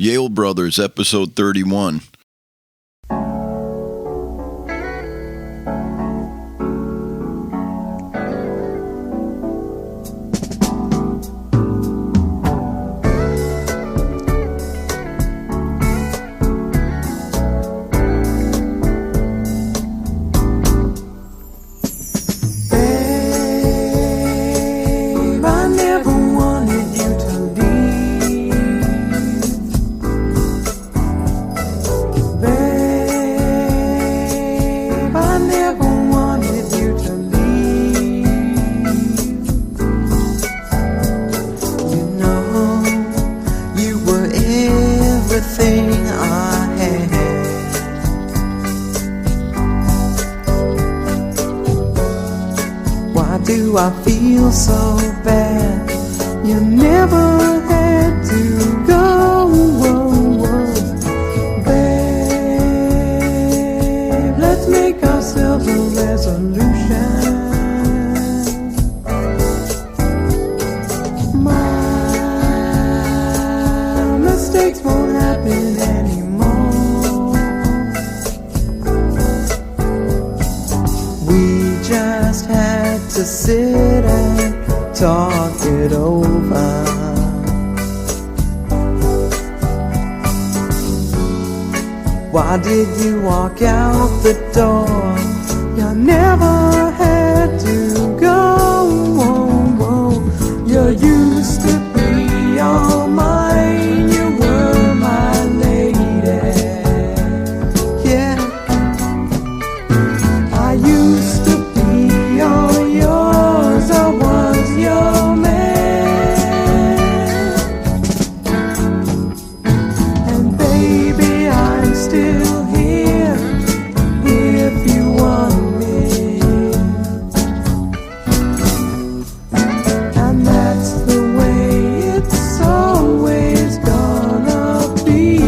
Yale Brothers, episode 31. I feel so bad. You never had to go. Babe, let's make ourselves a resolution. My mistakes won't happen anymore. We just had to sit and talk it over. Why did you walk out the door? You never had to go. You used to be all mine. You were my lady. Yeah, I used to be all yours. I was your man. And baby, I'm still here if you want me. And that's the way it's always gonna be.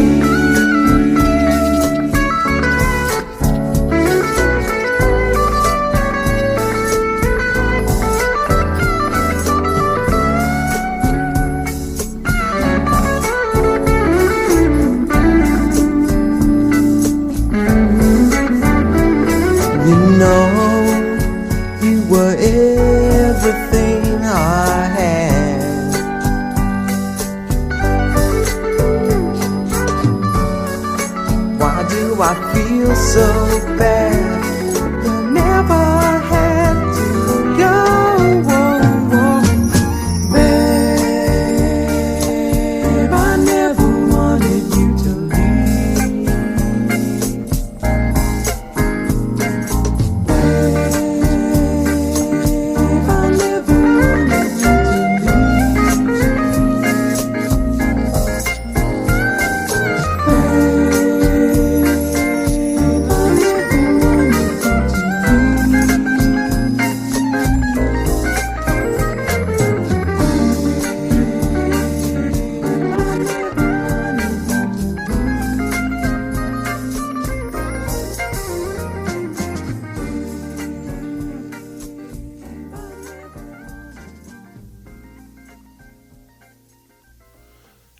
You know, you were everything I had. Why do I feel so bad? You never had to go. Babe, I never wanted you to leave. Babe, I never wanted you to leave. Babe, I never wanted you to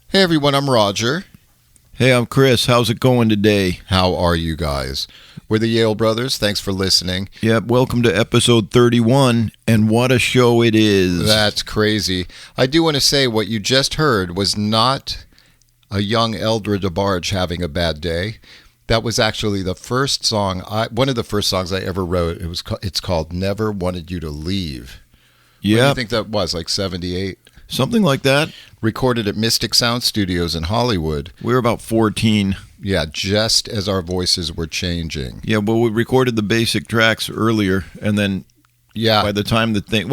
Hey everyone, I'm Roger. Hey, I'm Chris. How's it going today? How are you guys? We're the Yale Brothers. Thanks for listening. Yep, welcome to episode 31, and what a show it is. That's crazy. I do want to say what you just heard was not a young Eldred DeBarge having a bad day. That was actually the first song, one of the first songs I ever wrote. It's called Never Wanted You to Leave. Yeah. What do you think that was, like 78? Something like that. Recorded at Mystic Sound Studios in Hollywood. We were about 14. Yeah, just as our voices were changing. Yeah, well, we recorded the basic tracks earlier, and then by the time the thing,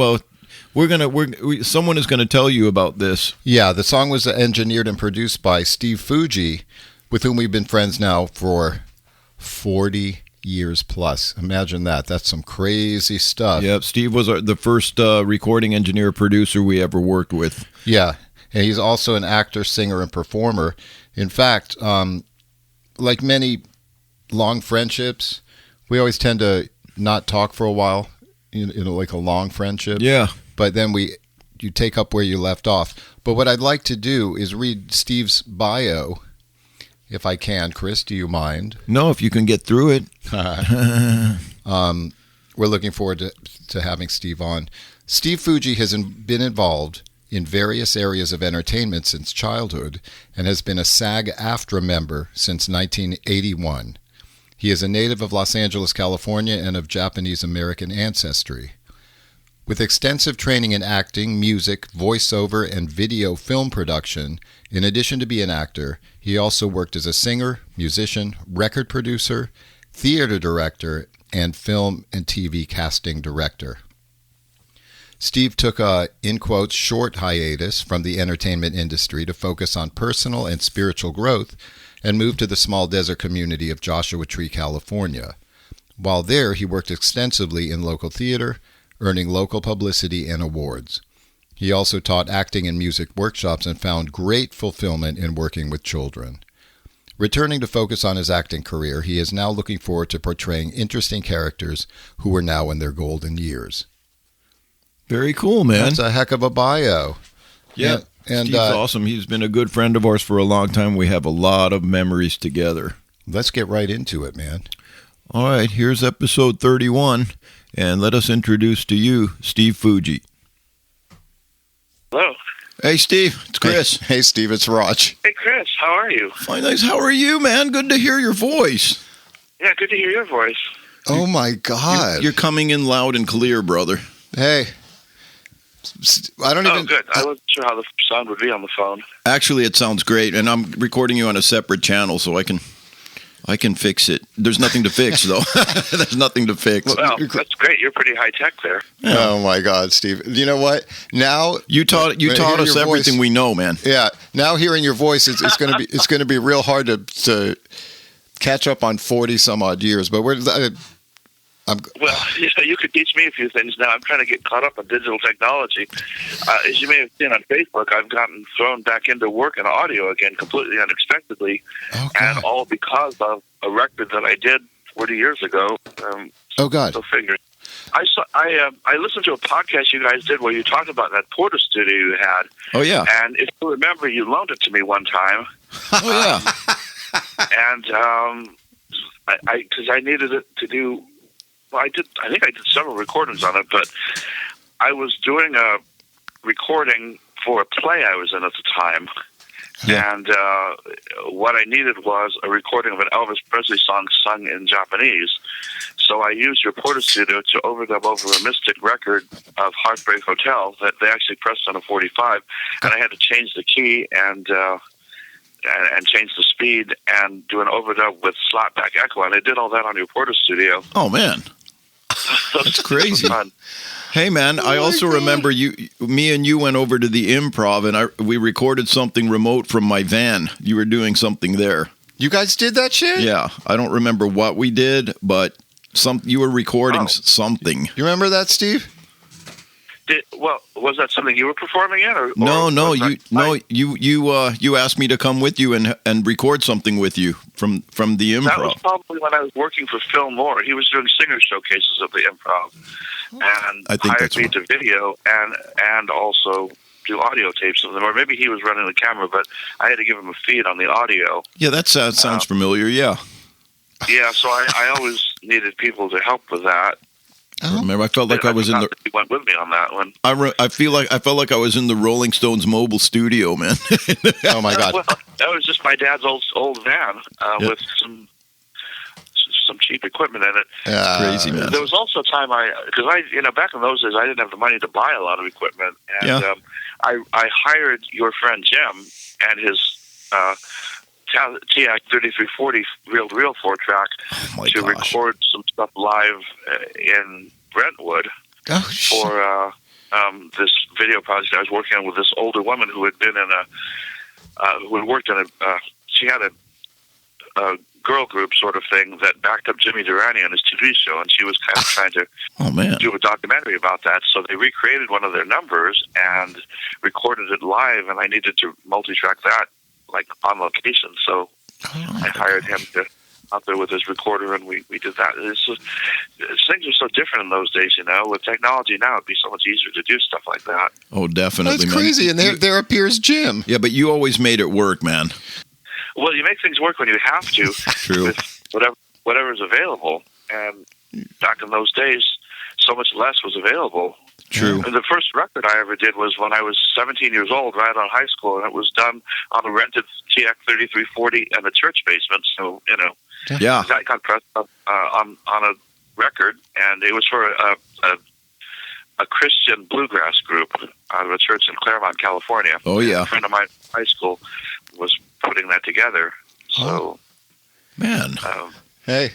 someone is gonna tell you about this. Yeah, the song was engineered and produced by Steve Fuji, with whom we've been friends now for 40 years plus. Imagine that. That's some crazy stuff. Yep, Steve was the first recording engineer producer we ever worked with. Yeah, and he's also an actor, singer, and performer. In fact, like many long friendships, we always tend to not talk for a while, like a long friendship. Yeah. But then you take up where you left off. But what I'd like to do is read Steve's bio if I can. Chris, do you mind? No, if you can get through it. We're looking forward to having Steve on. Steve Fuji has been involved in various areas of entertainment since childhood and has been a SAG-AFTRA member since 1981. He is a native of Los Angeles, California, and of Japanese-American ancestry. With extensive training in acting, music, voiceover, and video film production, in addition to being an actor, he also worked as a singer, musician, record producer, theater director, and film and TV casting director. Steve took a, in quotes, short hiatus from the entertainment industry to focus on personal and spiritual growth and moved to the small desert community of Joshua Tree, California. While there, he worked extensively in local theater, earning local publicity and awards. He also taught acting and music workshops and found great fulfillment in working with children. Returning to focus on his acting career, he is now looking forward to portraying interesting characters who are now in their golden years. Very cool, man. That's a heck of a bio. Yeah, and Steve's awesome. He's been a good friend of ours for a long time. We have a lot of memories together. Let's get right into it, man. All right, here's episode 31, and let us introduce to you Steve Fuji. Hello. Hey, Steve. It's Chris. Hey, Steve. It's Rog. Hey, Chris. How are you? Fine, thanks. How are you, man? Good to hear your voice. Yeah, good to hear your voice. Oh, my God. You're coming in loud and clear, brother. Hey. I don't even... Oh, good. I wasn't sure how the sound would be on the phone. Actually, it sounds great, and I'm recording you on a separate channel, so I can fix it. There's nothing to fix, though. There's nothing to fix. Well, that's great. You're pretty high-tech there. Yeah. Oh, my God, Steve. You know what? Now... You taught us everything we know, man. Yeah. Now hearing your voice, it's going to be real hard to catch up on 40-some-odd years, but we're... Well, you could teach me a few things now. I'm trying to get caught up on digital technology. As you may have seen on Facebook, I've gotten thrown back into work in audio again completely unexpectedly, and all because of a record that I did 40 years ago. Oh, God. So figured. I listened to a podcast you guys did where you talked about that Portastudio you had. Oh, yeah. And if you remember, you loaned it to me one time. Oh, yeah. And because I needed it to do... Well, I think I did several recordings on it, but I was doing a recording for a play I was in at the time, and what I needed was a recording of an Elvis Presley song sung in Japanese. So I used your Portastudio to overdub over a Mystic record of Heartbreak Hotel that they actually pressed on a 45, and I had to change the key and change the speed and do an overdub with slapback echo, and I did all that on your Portastudio. Oh, man. That's crazy. Hey, man, I also remember me and you went over to the Improv, and we recorded something remote from my van. You were doing something there. You guys did that shit? Yeah. I don't remember what we did, but you were recording something. You remember that, Steve? Was that something you were performing in? You asked me to come with you and record something with you from the Improv. That was probably when I was working for Phil Moore. He was doing singer showcases of the Improv, and I think hired me to video and also do audio tapes of them. Or maybe he was running the camera, but I had to give him a feed on the audio. Yeah, that sounds familiar. Yeah. Yeah, so I always needed people to help with that. I remember, I felt like I was in the. You went with me on that one. I felt like I was in the Rolling Stones mobile studio, man. Oh my God! Well, that was just my dad's old van with some cheap equipment in it. Crazy, man. There was also a time back in those days I didn't have the money to buy a lot of equipment, and I hired your friend Jim and his Teac 3340 reel-to-reel 4-track to record some stuff live in Brentwood for this video project I was working on with this older woman who had been who had worked in she had a girl group sort of thing that backed up Jimmy Durante on his TV show, and she was kind of trying to do a documentary about that. So they recreated one of their numbers and recorded it live, and I needed to multi-track that like on location. So I hired him to out there with his recorder, and we did that. Things are so different in those days, With technology now, it'd be so much easier to do stuff like that. Oh, definitely. That's crazy. And there appears Jim. Yeah, but you always made it work, man. Well, you make things work when you have to. True. With whatever is available. And back in those days, so much less was available. True. And the first record I ever did was when I was 17 years old, right out of high school, and it was done on a rented Teac 3340 and a church basement. So, yeah, that got pressed up on a record, and it was for a Christian bluegrass group out of a church in Claremont, California. Oh, yeah. A friend of mine in high school was putting that together. So, man, hey,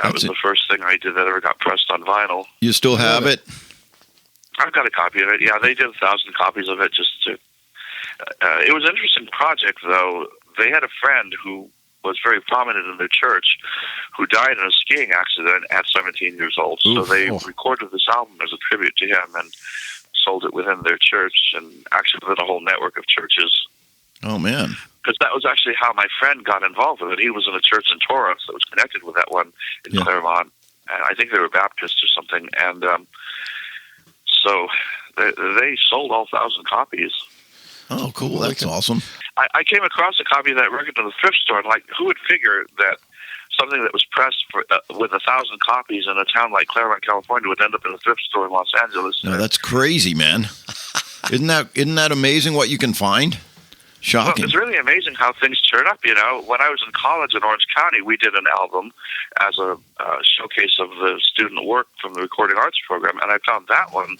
that was the first thing I did that ever got pressed on vinyl. You still have it? I've got a copy of it. Yeah, they did 1,000 copies of it just to. It was an interesting project, though. They had a friend who was very prominent in their church who died in a skiing accident at 17 years old. So they recorded this album as a tribute to him and sold it within their church and actually within a whole network of churches. Oh, man. Because that was actually how my friend got involved with it. He was in a church in Torrance that was connected with that one in Claremont. And I think they were Baptists or something. And so they sold all 1,000 copies. Oh, cool. That's awesome. I came across a copy of that record in the thrift store, and who would figure that something that was pressed for, with 1,000 copies in a town like Claremont, California, would end up in a thrift store in Los Angeles? No, that's crazy, man. Isn't that amazing what you can find? Shocking. Well, it's really amazing how things turn up. When I was in college in Orange County, we did an album as a showcase of the student work from the recording arts program, and I found that one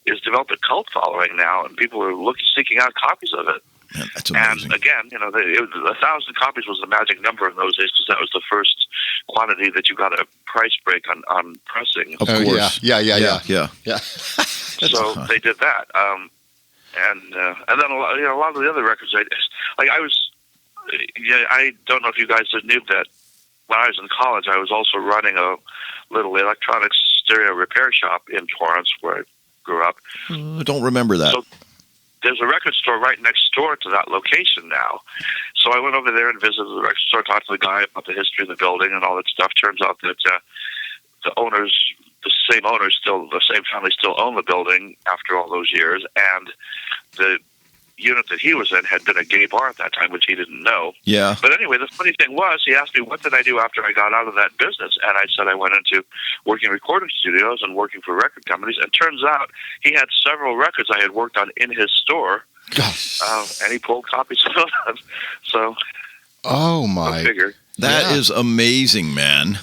is developed a cult following now, and people are seeking out copies of it. Man, that's amazing. And again, 1,000 copies was the magic number in those days because that was the first quantity that you got a price break on pressing. Of course. Yeah. So they did that. And then a lot of the other records, I don't know if you guys knew that when I was in college, I was also running a little electronics stereo repair shop in Torrance, where I grew up. I don't remember that. So there's a record store right next door to that location now. So I went over there and visited the record store, talked to the guy about the history of the building and all that stuff. Turns out that the same family still own the building after all those years, and the unit that he was in had been a gay bar at that time, which he didn't know. Yeah. But anyway, the funny thing was, he asked me, what did I do after I got out of that business? And I said I went into working in recording studios and working for record companies, and turns out he had several records I had worked on in his store, and he pulled copies of them. So, my. That is amazing, man.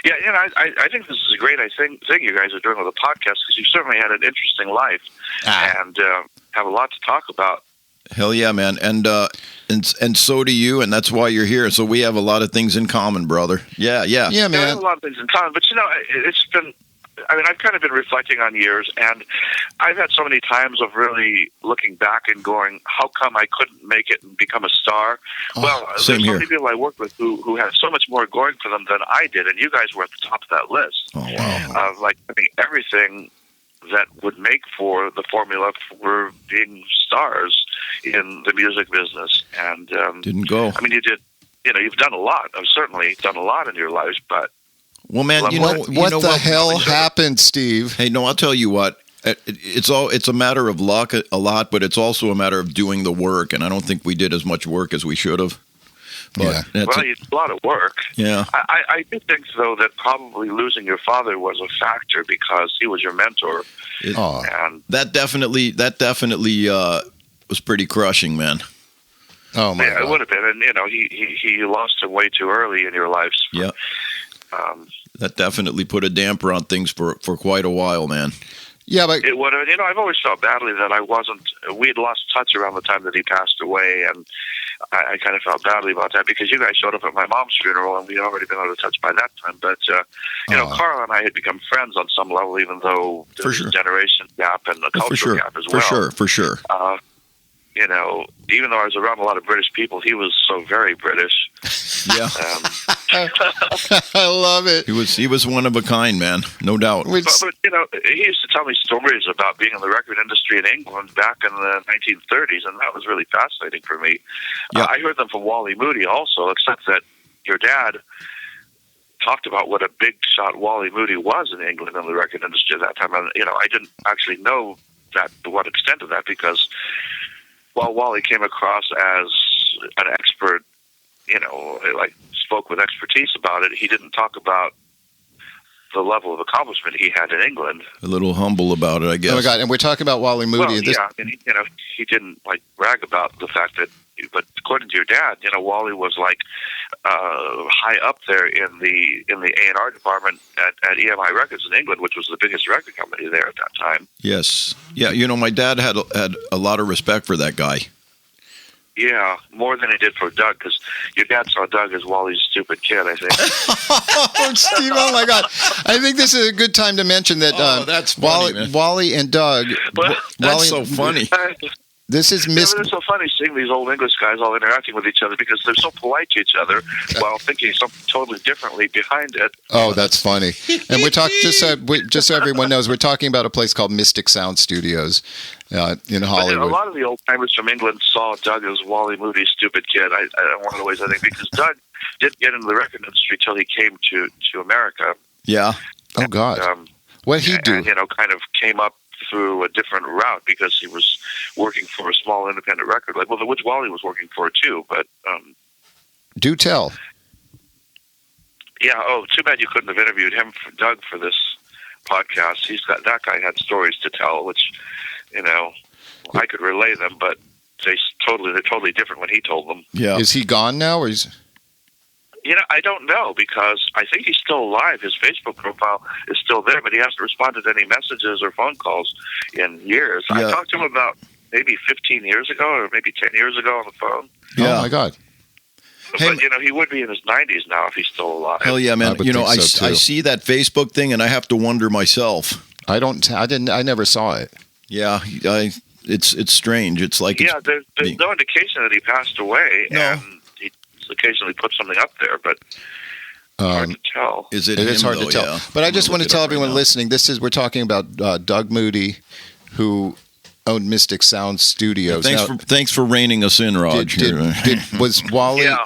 Yeah, I think this is a great thing you guys are doing with the podcast, because you certainly had an interesting life and have a lot to talk about. Hell yeah, man. And so do you, and that's why you're here. So we have a lot of things in common, brother. Yeah, man. We have a lot of things in common, but it's been. I've kind of been reflecting on years, and I've had so many times of really looking back and going, how come I couldn't make it and become a star? There's so many people I worked with who had so much more going for them than I did, and you guys were at the top of that list. Oh, wow. Everything that would make for the formula for being stars in the music business. And didn't go. You did. You've done a lot. I've certainly done a lot in your lives, but. Well, man, what the hell happened, Steve? Hey, no, I'll tell you what. It's a matter of luck a lot, but it's also a matter of doing the work, and I don't think we did as much work as we should have. But you did a lot of work. Yeah. I do think, though, that probably losing your father was a factor because he was your mentor. And that definitely was pretty crushing, man. Oh my God. It would have been, and he lost him way too early in your lives. Yeah. That definitely put a damper on things for quite a while, man. Yeah, but it would have. I've always felt badly that we had lost touch around the time that he passed away, and I kind of felt badly about that because you guys showed up at my mom's funeral, and we'd already been out of touch by that time. But Carl and I had become friends on some level, even though there's a generation gap and a cultural gap as well. For sure. Even though I was around a lot of British people, he was so very British. Yeah. I love it. He was one of a kind, man. No doubt. But he used to tell me stories about being in the record industry in England back in the 1930s, and that was really fascinating for me. Yeah. I heard them from Wally Moody also, except that your dad talked about what a big shot Wally Moody was in England in the record industry at that time. And, I didn't actually know that to what extent of that, because while Wally came across as an expert like spoke with expertise about it. He didn't talk about the level of accomplishment he had in England. A little humble about it, I guess. Oh my God! And we're talking about Wally Moody. Well, yeah, I mean, he didn't like brag about the fact that. But according to your dad, Wally was like high up there in the A&R department at EMI Records in England, which was the biggest record company there at that time. Yes, yeah. My dad had a lot of respect for that guy. Yeah, more than he did for Doug, because your dad saw Doug as Wally's stupid kid, I think. Oh, Steve, oh my God. I think this is a good time to mention that that's funny, Wally and Doug... That's so funny. This is it's so funny seeing these old English guys all interacting with each other because they're so polite to each other while thinking something totally differently behind it. Oh, that's funny. And we're talking, just so everyone knows, we're talking about a place called Mystic Sound Studios in Hollywood. But, a lot of the old timers from England saw Doug as Wally Moody's stupid kid. One of the ways I think because Doug didn't get into the record industry till he came to America. Yeah. Oh God. What did he do? And, kind of came up through a different route because he was working for a small independent record label, which Wally was working for too. But do tell. Yeah. Oh, too bad you couldn't have interviewed him, Doug, for this podcast. That guy had stories to tell, which I could relay them, but they're totally different when he told them. Yeah. Is he gone now, or is? I don't know because I think he's still alive. His Facebook profile is still there, but he hasn't responded to any messages or phone calls in years. Yeah. I talked to him about maybe 15 years ago or maybe 10 years ago on the phone. Yeah. Oh, my God. But, he would be in his 90s now if he's still alive. Hell yeah, man. I see that Facebook thing, and I have to wonder myself. I never saw it. Yeah, it's strange. It's like... Yeah, there's no indication that he passed away, and he occasionally put something up there, but hard to tell. It is hard to tell. Yeah. But I just want to tell everyone listening, we're talking about Doug Moody, who owned Mystic Sound Studios. Thanks for reining us in, Raj. Was Wally? Yeah.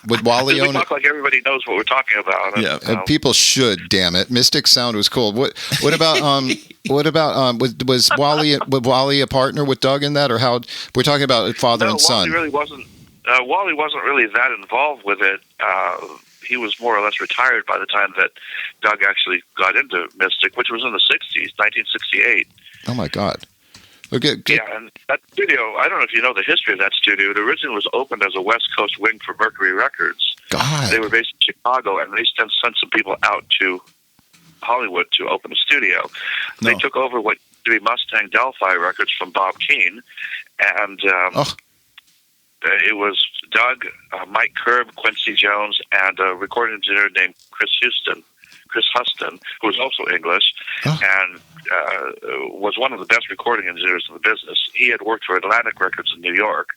Would Wally own it? We talk like everybody knows what we're talking about. And people should. Damn it, Mystic Sound was cool. What about was Wally a partner with Doug in that, or how? We're talking about father and son. Wally really wasn't. Wally wasn't really that involved with it. He was more or less retired by the time that Doug actually got into Mystic, which was in the 60s, 1968. Oh my God. Okay, yeah, and that studio, I don't know if you know the history of that studio. It originally was opened as a West Coast wing for Mercury Records. God. They were based in Chicago, and they sent some people out to Hollywood to open a studio. No. They took over what used to be Mustang Delphi Records from Bob Keane, and it was Doug, Mike Kerb, Quincy Jones, and a recording engineer named Chris Huston, who was also English, and was one of the best recording engineers in the business. He had worked for Atlantic Records in New York,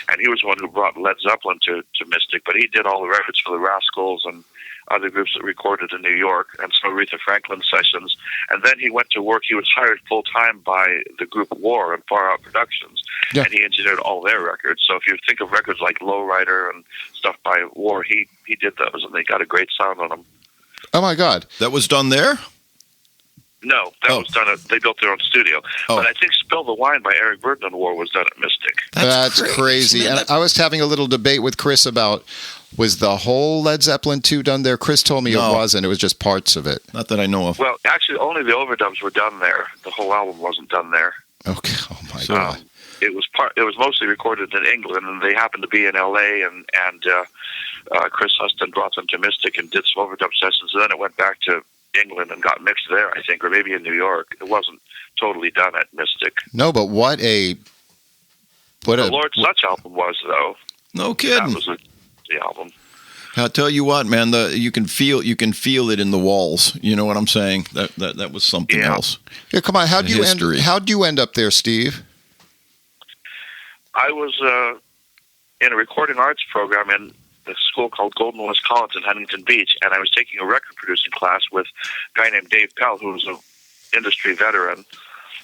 and he was the one who brought Led Zeppelin to Mystic, but he did all the records for the Rascals and other groups that recorded in New York, and some Aretha Franklin sessions. And then he went to work. He was hired full-time by the group War and Far Out Productions, and he engineered all their records. So if you think of records like Lowrider and stuff by War, he did those, and they got a great sound on them. Oh, my God. That was done there? No, that was done they built their own studio. But I think Spill the Wine by Eric Burden and War was done at Mystic. That's crazy. And I was having a little debate with Chris about, was the whole Led Zeppelin 2 done there? Chris told me it wasn't. It was just parts of it. Not that I know of. Well, actually, only the overdubs were done there. The whole album wasn't done there. Okay. Oh, my God. It was mostly recorded in England, and they happened to be in L.A., and Chris Huston brought them to Mystic and did some overdub sessions, and then it went back to England and got mixed there, I think, or maybe in New York. It wasn't totally done at Mystic. No, but the Lord Sutch album was, though. No kidding. That was the album. I'll tell you what, man. You can feel it in the walls. You know what I'm saying? That was something else. Yeah, come on. How'd you end up there, Steve? I was in a recording arts program in a school called Golden West College in Huntington Beach, and I was taking a record producing class with a guy named Dave Pell, who was an industry veteran.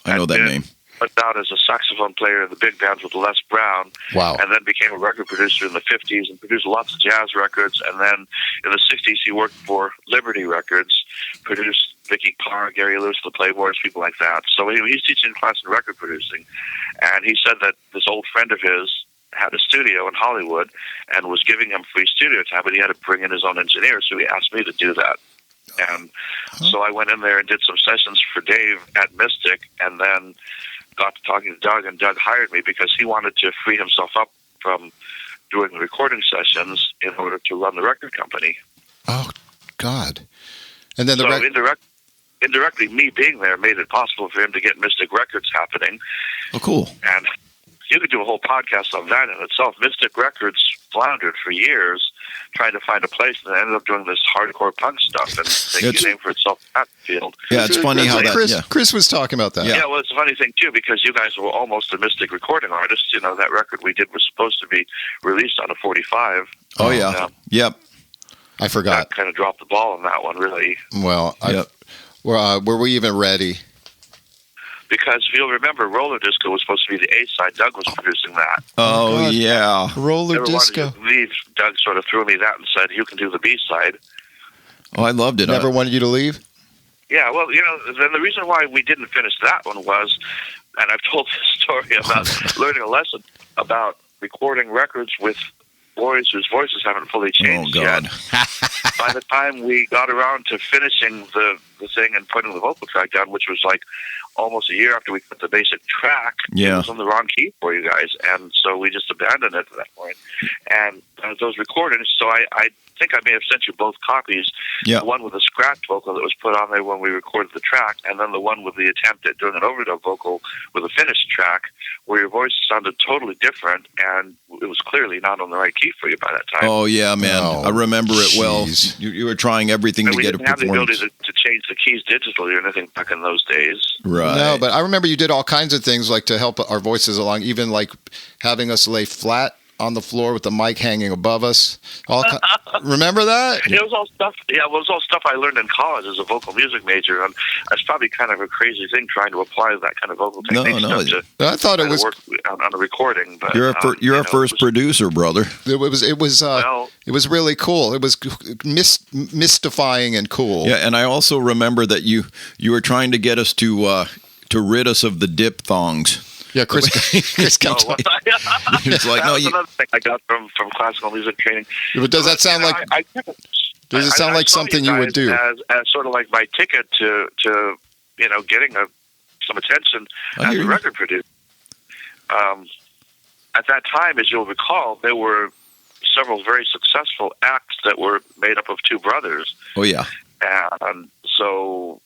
I know that name. Started out as a saxophone player in the big bands with Les Brown. Wow. And then became a record producer in the 50s and produced lots of jazz records. And then in the 60s, he worked for Liberty Records, produced Vicky Parr, Gary Lewis, the Playboys, people like that. So he's teaching a class in record producing. And he said that this old friend of his had a studio in Hollywood and was giving him free studio time, but he had to bring in his own engineer, so he asked me to do that. And so I went in there and did some sessions for Dave at Mystic, and then got to talking to Doug, and Doug hired me because he wanted to free himself up from doing the recording sessions in order to run the record company. Oh, God. And then indirectly, me being there made it possible for him to get Mystic Records happening. Oh, cool. And you could do a whole podcast on that in itself. Mystic Records floundered for years trying to find a place, and ended up doing this hardcore punk stuff and making a name for itself in that field. Yeah, it's funny how Chris was talking about that. Yeah, well, it's a funny thing, too, because you guys were almost a Mystic recording artist. You know, that record we did was supposed to be released on a 45. Oh, yeah. Yep. I forgot. That kind of dropped the ball on that one, really. Well, were we even ready? Because if you'll remember, Roller Disco was supposed to be the A side. Doug was producing that. Oh, yeah. Roller Disco. Leave. Doug sort of threw me that and said, "You can do the B side." Oh, I loved it. Never wanted you to leave? Yeah, well, you know, then the reason why we didn't finish that one was, and I've told this story about learning a lesson about recording records with boys whose voices haven't fully changed yet. By the time we got around to finishing the thing and putting the vocal track down, which was like almost a year after we put the basic track, it was on the wrong key for you guys, and so we just abandoned it at that point. And those recordings, so I think I may have sent you both copies. The one with the scratch vocal that was put on there when we recorded the track, and then the one with the attempt at doing an overdub vocal with a finished track, where your voice sounded totally different, and it was clearly not on the right key for you by that time. Oh, yeah, man. I remember it well. You were trying everything to get a performance. We didn't have the ability to change the keys digitally or anything back in those days. Right. No, but I remember you did all kinds of things like to help our voices along, even like having us lay flat on the floor with the mic hanging above us. Remember that? It was all stuff. Yeah, it was all stuff I learned in college as a vocal music major, and it's probably kind of a crazy thing trying to apply that kind of vocal technique. I thought it was work on a recording. But you're a first producer, brother. It was really cool. It was mystifying and cool. Yeah, and I also remember that you were trying to get us to rid us of the diphthongs. Yeah, Chris comes. It's like, that's another thing I got from classical music training. But does that sound like? Does it sound like something you would do? As sort of like my ticket to getting some attention as a record producer. At that time, as you'll recall, there were several very successful acts that were made up of two brothers. Oh yeah, and so.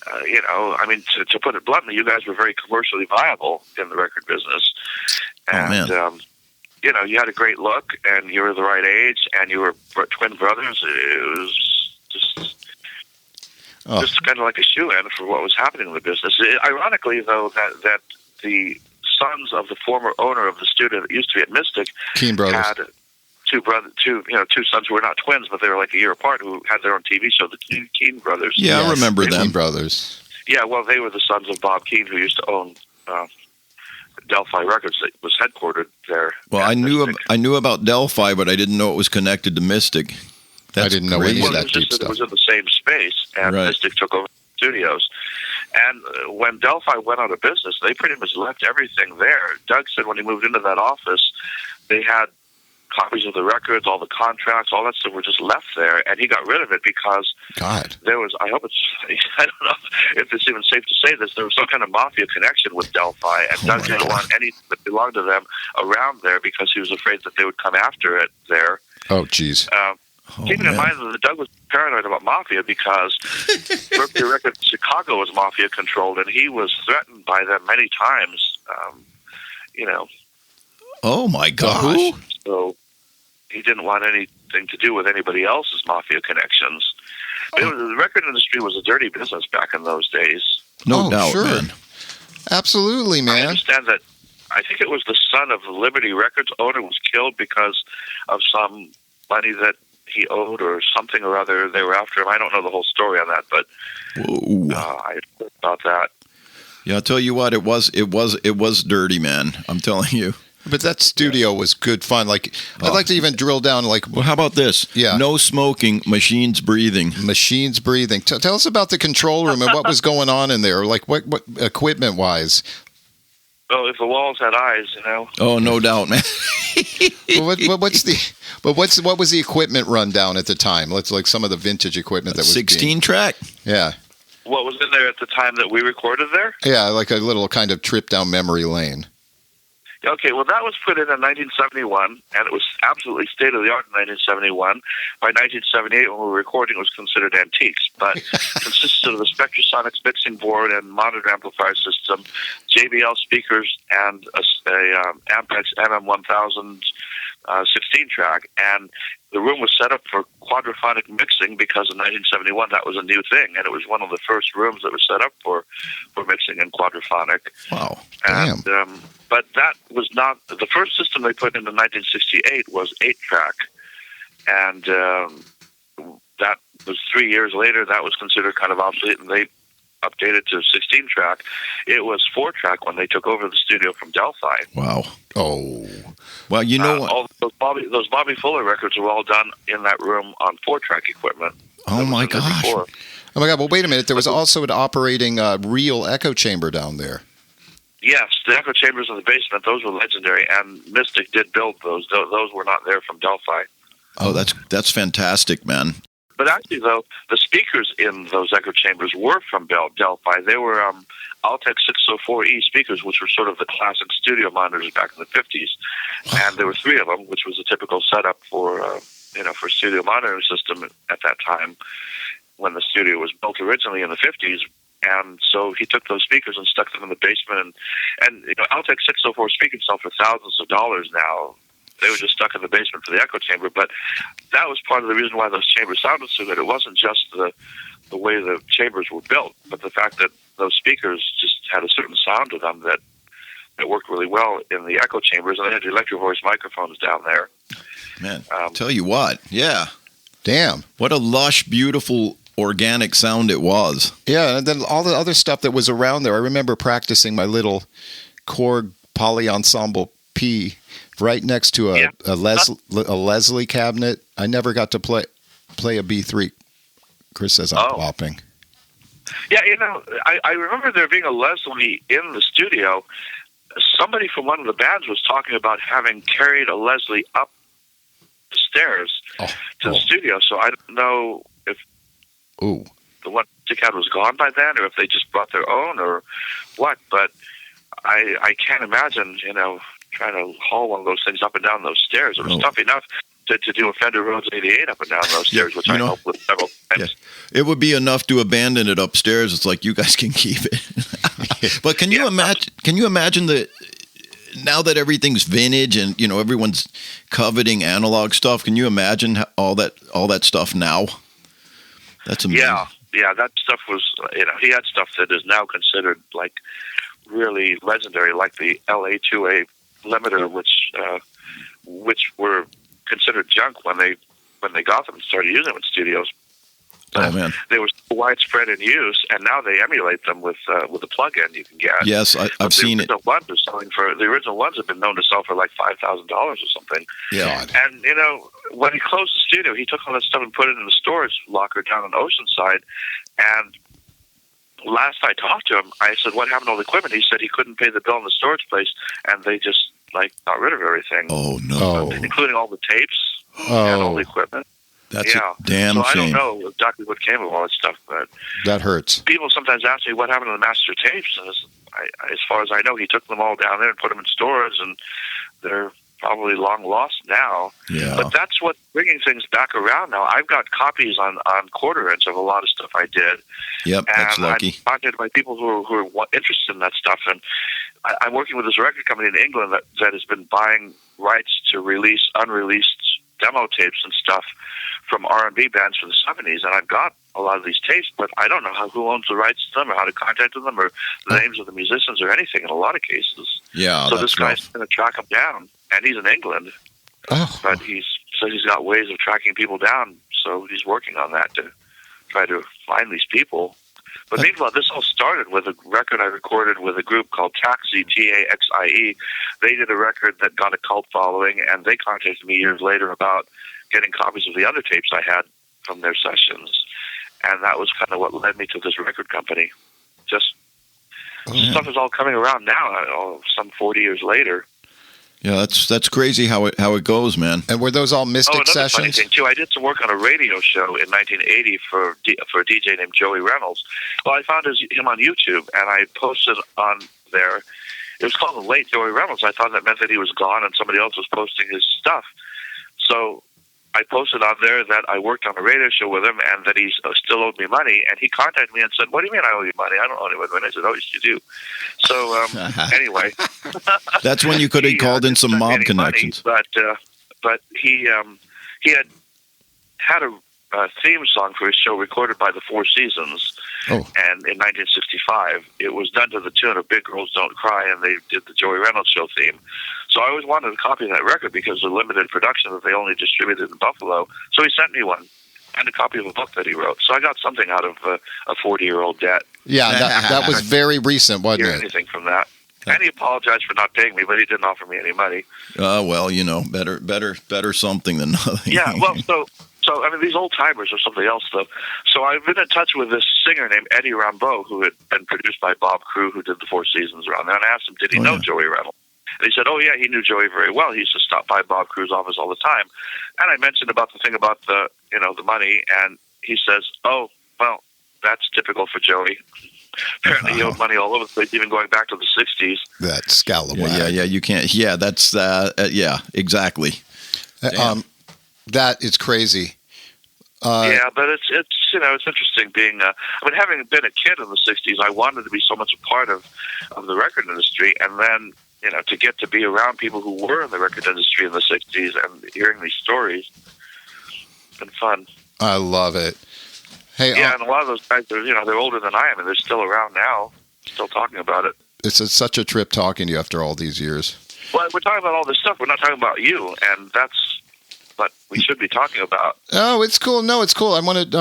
To put it bluntly, you guys were very commercially viable in the record business. And, you had a great look, and you were the right age, and you were twin brothers. It was just kind of like a shoe-in for what was happening in the business. Ironically, though, that the sons of the former owner of the studio that used to be at Mystic Keane Brothers. Had two sons who were not twins, but they were like a year apart, who had their own TV show, the Keane Brothers. Yeah, I remember them. Keane Brothers. Yeah, well, they were the sons of Bob Keane, who used to own Delphi Records, that was headquartered there. Well, I knew about Delphi, but I didn't know it was connected to Mystic. I didn't know any of that deep stuff. It was in the same space, and Mystic took over studios. And when Delphi went out of business, they pretty much left everything there. Doug said when he moved into that office, they had copies of the records, all the contracts, all that stuff were just left there, and he got rid of it because there was, I don't know if it's even safe to say this, there was some kind of mafia connection with Delphi, and Doug didn't want anything that belonged to them around there because he was afraid that they would come after it there. Oh, geez. Keeping in mind that Doug was paranoid about mafia because Mercury Records in Chicago was mafia controlled, and he was threatened by them many times, Oh, my gosh. So he didn't want anything to do with anybody else's mafia connections. The record industry was a dirty business back in those days. No doubt, man. Absolutely, man. I understand that. I think it was the son of the Liberty Records owner was killed because of some money that he owed or something or other. They were after him. I don't know the whole story on that, but I heard about that. Yeah, I'll tell you what, it was dirty, man. I'm telling you. But that studio was good fun. Like, I'd like to even drill down. Like, well, how about this? Yeah, no smoking, machines breathing. Machines breathing. Tell us about the control room and what was going on in there. Like, what equipment wise? Oh, if the walls had eyes, you know. Oh, no doubt, man. What was the equipment rundown at the time? Let's like some of the vintage equipment that was 16 track. Yeah. What was in there at the time that we recorded there? Yeah, like a little kind of trip down memory lane. Okay, well, that was put in 1971, and it was absolutely state-of-the-art in 1971. By 1978, when we were recording, it was considered antiques, but consisted of a Spectra-Sonics mixing board and monitor amplifier system, JBL speakers, and a AMPEX MM-1000 16-track. And the room was set up for quadraphonic mixing because in 1971 that was a new thing, and it was one of the first rooms that was set up for mixing in quadraphonic. Wow. Damn. And, but that was not the first system they put in 1968 was 8-track, and that was 3 years later. That was considered kind of obsolete, and they updated to 16-track. It was 4-track when they took over the studio from Delphi. Wow. Oh. Well, you know what? All those Bobby Fuller records were all done in that room on 4-track equipment. Oh my gosh. Oh my God. Well, wait a minute. There was also an operating real echo chamber down there. Yes, the echo chambers in the basement, those were legendary, and Mystic did build those. Those were not there from Delphi. Oh, that's fantastic, man. But actually, though, the speakers in those echo chambers were from Delphi. They were Altec 604E speakers, which were sort of the classic studio monitors back in the 50s. And there were 3 of them, which was a typical setup for studio monitoring system at that time when the studio was built originally in the 50s. And so he took those speakers and stuck them in the basement. And you know, Altec 604 speakers sell for thousands of dollars now. They were just stuck in the basement for the echo chamber. But that was part of the reason why those chambers sounded so good. It wasn't just the way the chambers were built, but the fact that those speakers just had a certain sound to them that worked really well in the echo chambers. And they had electro voice microphones down there. Man, tell you what. Yeah. Damn. What a lush, beautiful organic sound it was. Yeah, and then all the other stuff that was around there. I remember practicing my little Korg Poly Ensemble P right next to a Leslie cabinet. I never got to play a B3. Chris says I'm flopping. Yeah, you know, I remember there being a Leslie in the studio. Somebody from one of the bands was talking about having carried a Leslie up the stairs to the studio. So I don't know if the one Teac had was gone by then, or if they just brought their own, or what. But I can't imagine, you know, trying to haul one of those things up and down those stairs. It was tough enough to do a Fender Rhodes 88 up and down those stairs, which I helped with several times. Yeah. It would be enough to abandon it upstairs. It's like, you guys can keep it. But can you imagine the now that everything's vintage and, you know, everyone's coveting analog stuff, can you imagine all that stuff now? That's amazing. Yeah, that stuff was, you know, he had stuff that is now considered like really legendary, like the LA-2A limiter, which were considered junk when they got them and started using them in studios. Oh man, they were so widespread in use, and now they emulate them with a plug-in you can get. Yes, I've seen it. The original ones have been known to sell for like $5,000 or something. Yeah, and you know, when he closed the studio, he took all that stuff and put it in the storage locker down on Oceanside. And last I talked to him, I said, "What happened to all the equipment?" He said he couldn't pay the bill in the storage place, and they just like got rid of everything. Oh no, including all the tapes and all the equipment. That's a damn shame. I don't know exactly what came of all that stuff, but that hurts. People sometimes ask me what happened to the master tapes, and as far as I know, he took them all down there and put them in storage, and they're probably long lost now. Yeah. But that's what's bringing things back around now. I've got copies on quarter-inch of a lot of stuff I did. Yep, that's lucky. I'm contacted by people who are interested in that stuff, and I'm working with this record company in England that has been buying rights to release unreleased demo tapes and stuff from R&B bands from the 70s, and I've got a lot of these tapes, but I don't know who owns the rights to them or how to contact them or the names of the musicians or anything in a lot of cases. Yeah, so this guy's going to track them down, and he's in England, but he says he's got ways of tracking people down, so he's working on that to try to find these people. But meanwhile, this all started with a record I recorded with a group called Taxi, T-A-X-I-E. They did a record that got a cult following, and they contacted me years later about getting copies of the other tapes I had from their sessions. And that was kind of what led me to this record company. Just stuff is all coming around now, some 40 years later. Yeah, that's crazy how it goes, man. And were those all Mystic sessions? Sessions? Funny thing too, I did some work on a radio show in 1980 for a DJ named Joey Reynolds. Well, I found him on YouTube, and I posted on there. It was called The Late Joey Reynolds. I thought that meant that he was gone and somebody else was posting his stuff. So I posted on there that I worked on a radio show with him and that he still owed me money. And he contacted me and said, "What do you mean I owe you money? I don't owe anyone money." I said, "Oh, yes, you do." So anyway. That's when you could have called in some mob connections. Money, but he had a theme song for his show recorded by the Four Seasons. Oh. And in 1965, it was done to the tune of Big Girls Don't Cry, and they did the Joey Reynolds Show theme. So I always wanted a copy of that record because of the limited production that they only distributed in Buffalo. So he sent me one and a copy of a book that he wrote. So I got something out of a 40-year-old debt. Yeah, that was very recent, wasn't it? Anything from that. And he apologized for not paying me, but he didn't offer me any money. Well, better something than nothing. Yeah, well, so I mean, these old timers are something else, though. So I've been in touch with this singer named Eddie Rambeau, who had been produced by Bob Crew, who did the Four Seasons around there. And I asked him, did he know Joey Reynolds? And he said, "Oh yeah, he knew Joey very well. He used to stop by Bob Crew's office all the time." And I mentioned about the thing about the money, and he says, "Oh, well, that's typical for Joey." Apparently, he owed money all over the place, even going back to the '60s. That scalawag. Yeah, you can't. Yeah, that's exactly. That is crazy. Yeah, but it's interesting being. Having been a kid in the '60s, I wanted to be so much a part of the record industry, and then to get to be around people who were in the record industry in the '60s and hearing these stories, it's been fun. I love it. Hey, yeah, and a lot of those guys, they're older than I am, and they're still around now, still talking about it. It's such a trip talking to you after all these years. Well, we're talking about all this stuff. We're not talking about you, and that's what we should be talking about. Oh, it's cool. No, it's cool. I wanted.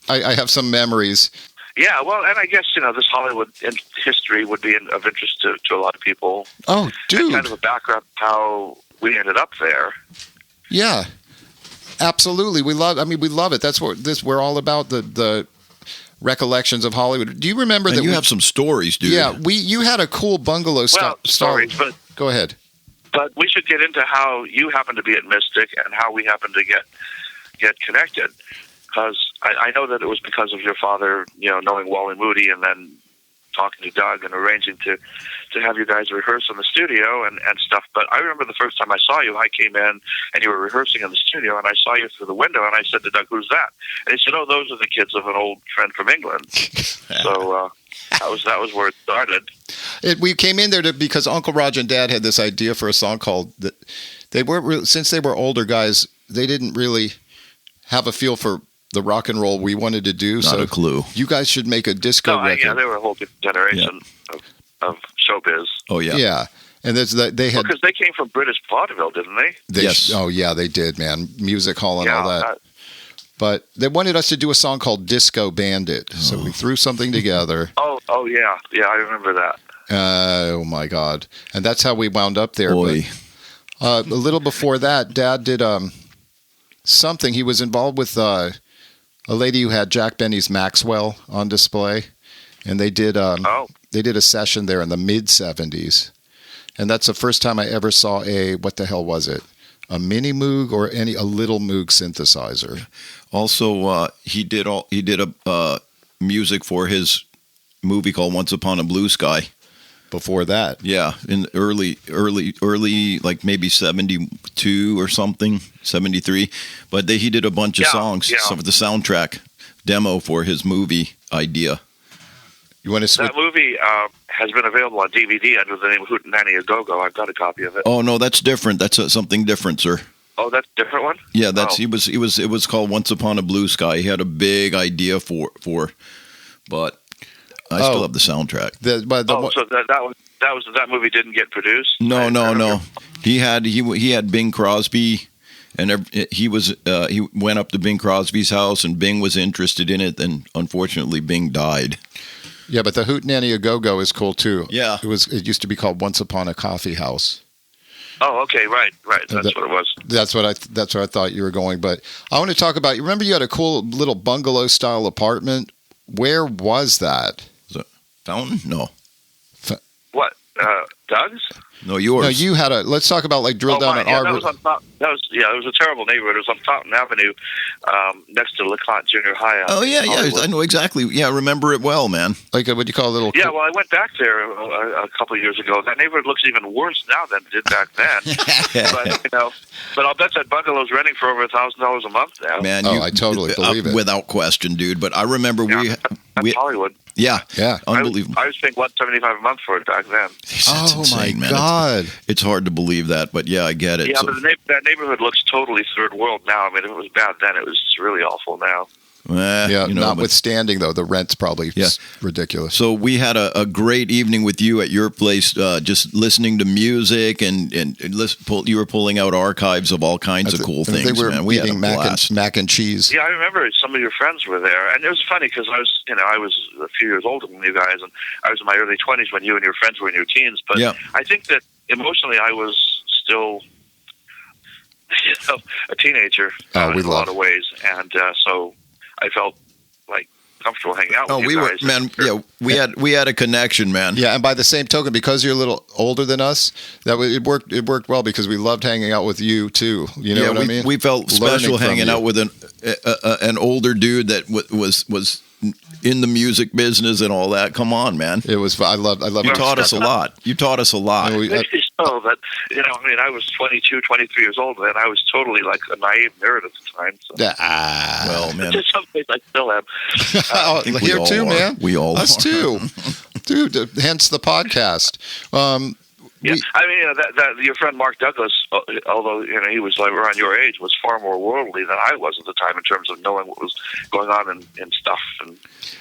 I have some memories. Yeah, well, and I guess this Hollywood history would be of interest to a lot of people. Oh, dude! And kind of a background of how we ended up there. Yeah. Absolutely, we love it. That's what we're all about. The recollections of Hollywood. Do you remember that? You have some stories, dude. Yeah, you had a cool bungalow stories. But go ahead. But we should get into how you happen to be at Mystic and how we happen to get connected. Because I know that it was because of your father, knowing Wally Moody and then talking to Doug and arranging to have you guys rehearse in the studio and stuff. But I remember the first time I saw you, I came in and you were rehearsing in the studio, and I saw you through the window, and I said to Doug, "Who's that?" And he said, "Oh, those are the kids of an old friend from England." So that was where it started. We came in there because Uncle Roger and Dad had this idea for a song called that. Since they were older guys, they didn't really have a feel for the rock and roll we wanted to do. Not a clue. You guys should make a disco record. Yeah, they were a whole different generation of showbiz. Oh yeah, yeah. And they had because they came from British vaudeville, didn't they? Yes. Oh yeah, they did, man. Music hall and all that. But they wanted us to do a song called Disco Bandit, so we threw something together. Oh yeah, I remember that. Oh my God! And that's how we wound up there. Boy. But, a little before that, Dad did something. He was involved with a lady who had Jack Benny's Maxwell on display, and they did a session there in the mid-'70s, and that's the first time I ever saw what the hell was it? A mini Moog or a little Moog synthesizer. Also, he did a music for his movie called Once Upon a Blue Sky. Before that, yeah, in early, like maybe 72 or something, 73. But he did a bunch of songs, some of the soundtrack demo for his movie idea. You want to that movie has been available on DVD under the name Hootenanny A Go-Go. I've got a copy of it. Oh no, that's different. That's something different, sir. Oh, that's a different one. Yeah, it was called Once Upon a Blue Sky. He had a big idea for, but I still have the soundtrack. So that movie didn't get produced? No. He had Bing Crosby, and he went up to Bing Crosby's house, and Bing was interested in it, and unfortunately Bing died. Yeah, but the Hootenanny A Go-Go is cool too. Yeah, it used to be called Once Upon a Coffee House. Oh, okay, right. That's what it was. That's what I thought you were going. But I want to talk about. You remember you had a cool little bungalow style apartment. Where was that? Was it Fountain? No. Doug's? No, yours. No, you had a. Let's talk about like drill down mine, on our. That was on top. It was a terrible neighborhood. It was on Fountain Avenue, next to LeConte Junior High. Oh yeah, I know exactly. Yeah, I remember it well, man. Like what do you call a little? Yeah, well, I went back there a couple of years ago. That neighborhood looks even worse now than it did back then. But I'll bet that bungalow's renting for over $1,000 a month now. Man, I totally believe it without question, dude. But I remember that's Hollywood. Yeah, unbelievable. I was paying $175 a month for it back then. That's insane, man. God, it's hard to believe that, but yeah, I get it. Yeah, but that neighborhood looks totally third world now. I mean, if it was bad then, it was really awful now. Notwithstanding, though, the rent's probably ridiculous. So we had a great evening with you at your place, just listening to music and you were pulling out archives of all kinds of cool things. They were man. eating mac and cheese. Yeah, I remember some of your friends were there, and it was funny because I was a few years older than you guys, and I was in my early 20s when you and your friends were in your teens. But I think that emotionally, I was still a teenager in a lot of ways, and so I felt like comfortable hanging out with you guys. We had a connection, man. Yeah, and by the same token, because you're a little older than us, it worked well because we loved hanging out with you too. You know what I mean? We felt special hanging out with an older dude that was in the music business and all that. Come on, man. It was. I love. You taught us a lot. I was 22, 23 years old, and I was totally like a naive nerd at the time. So. Well, man. In some ways, I still am. Here too, man. We all us are. too, dude. Hence the podcast. Your friend Mark Douglas, although he was like around your age, was far more worldly than I was at the time in terms of knowing what was going on in stuff. And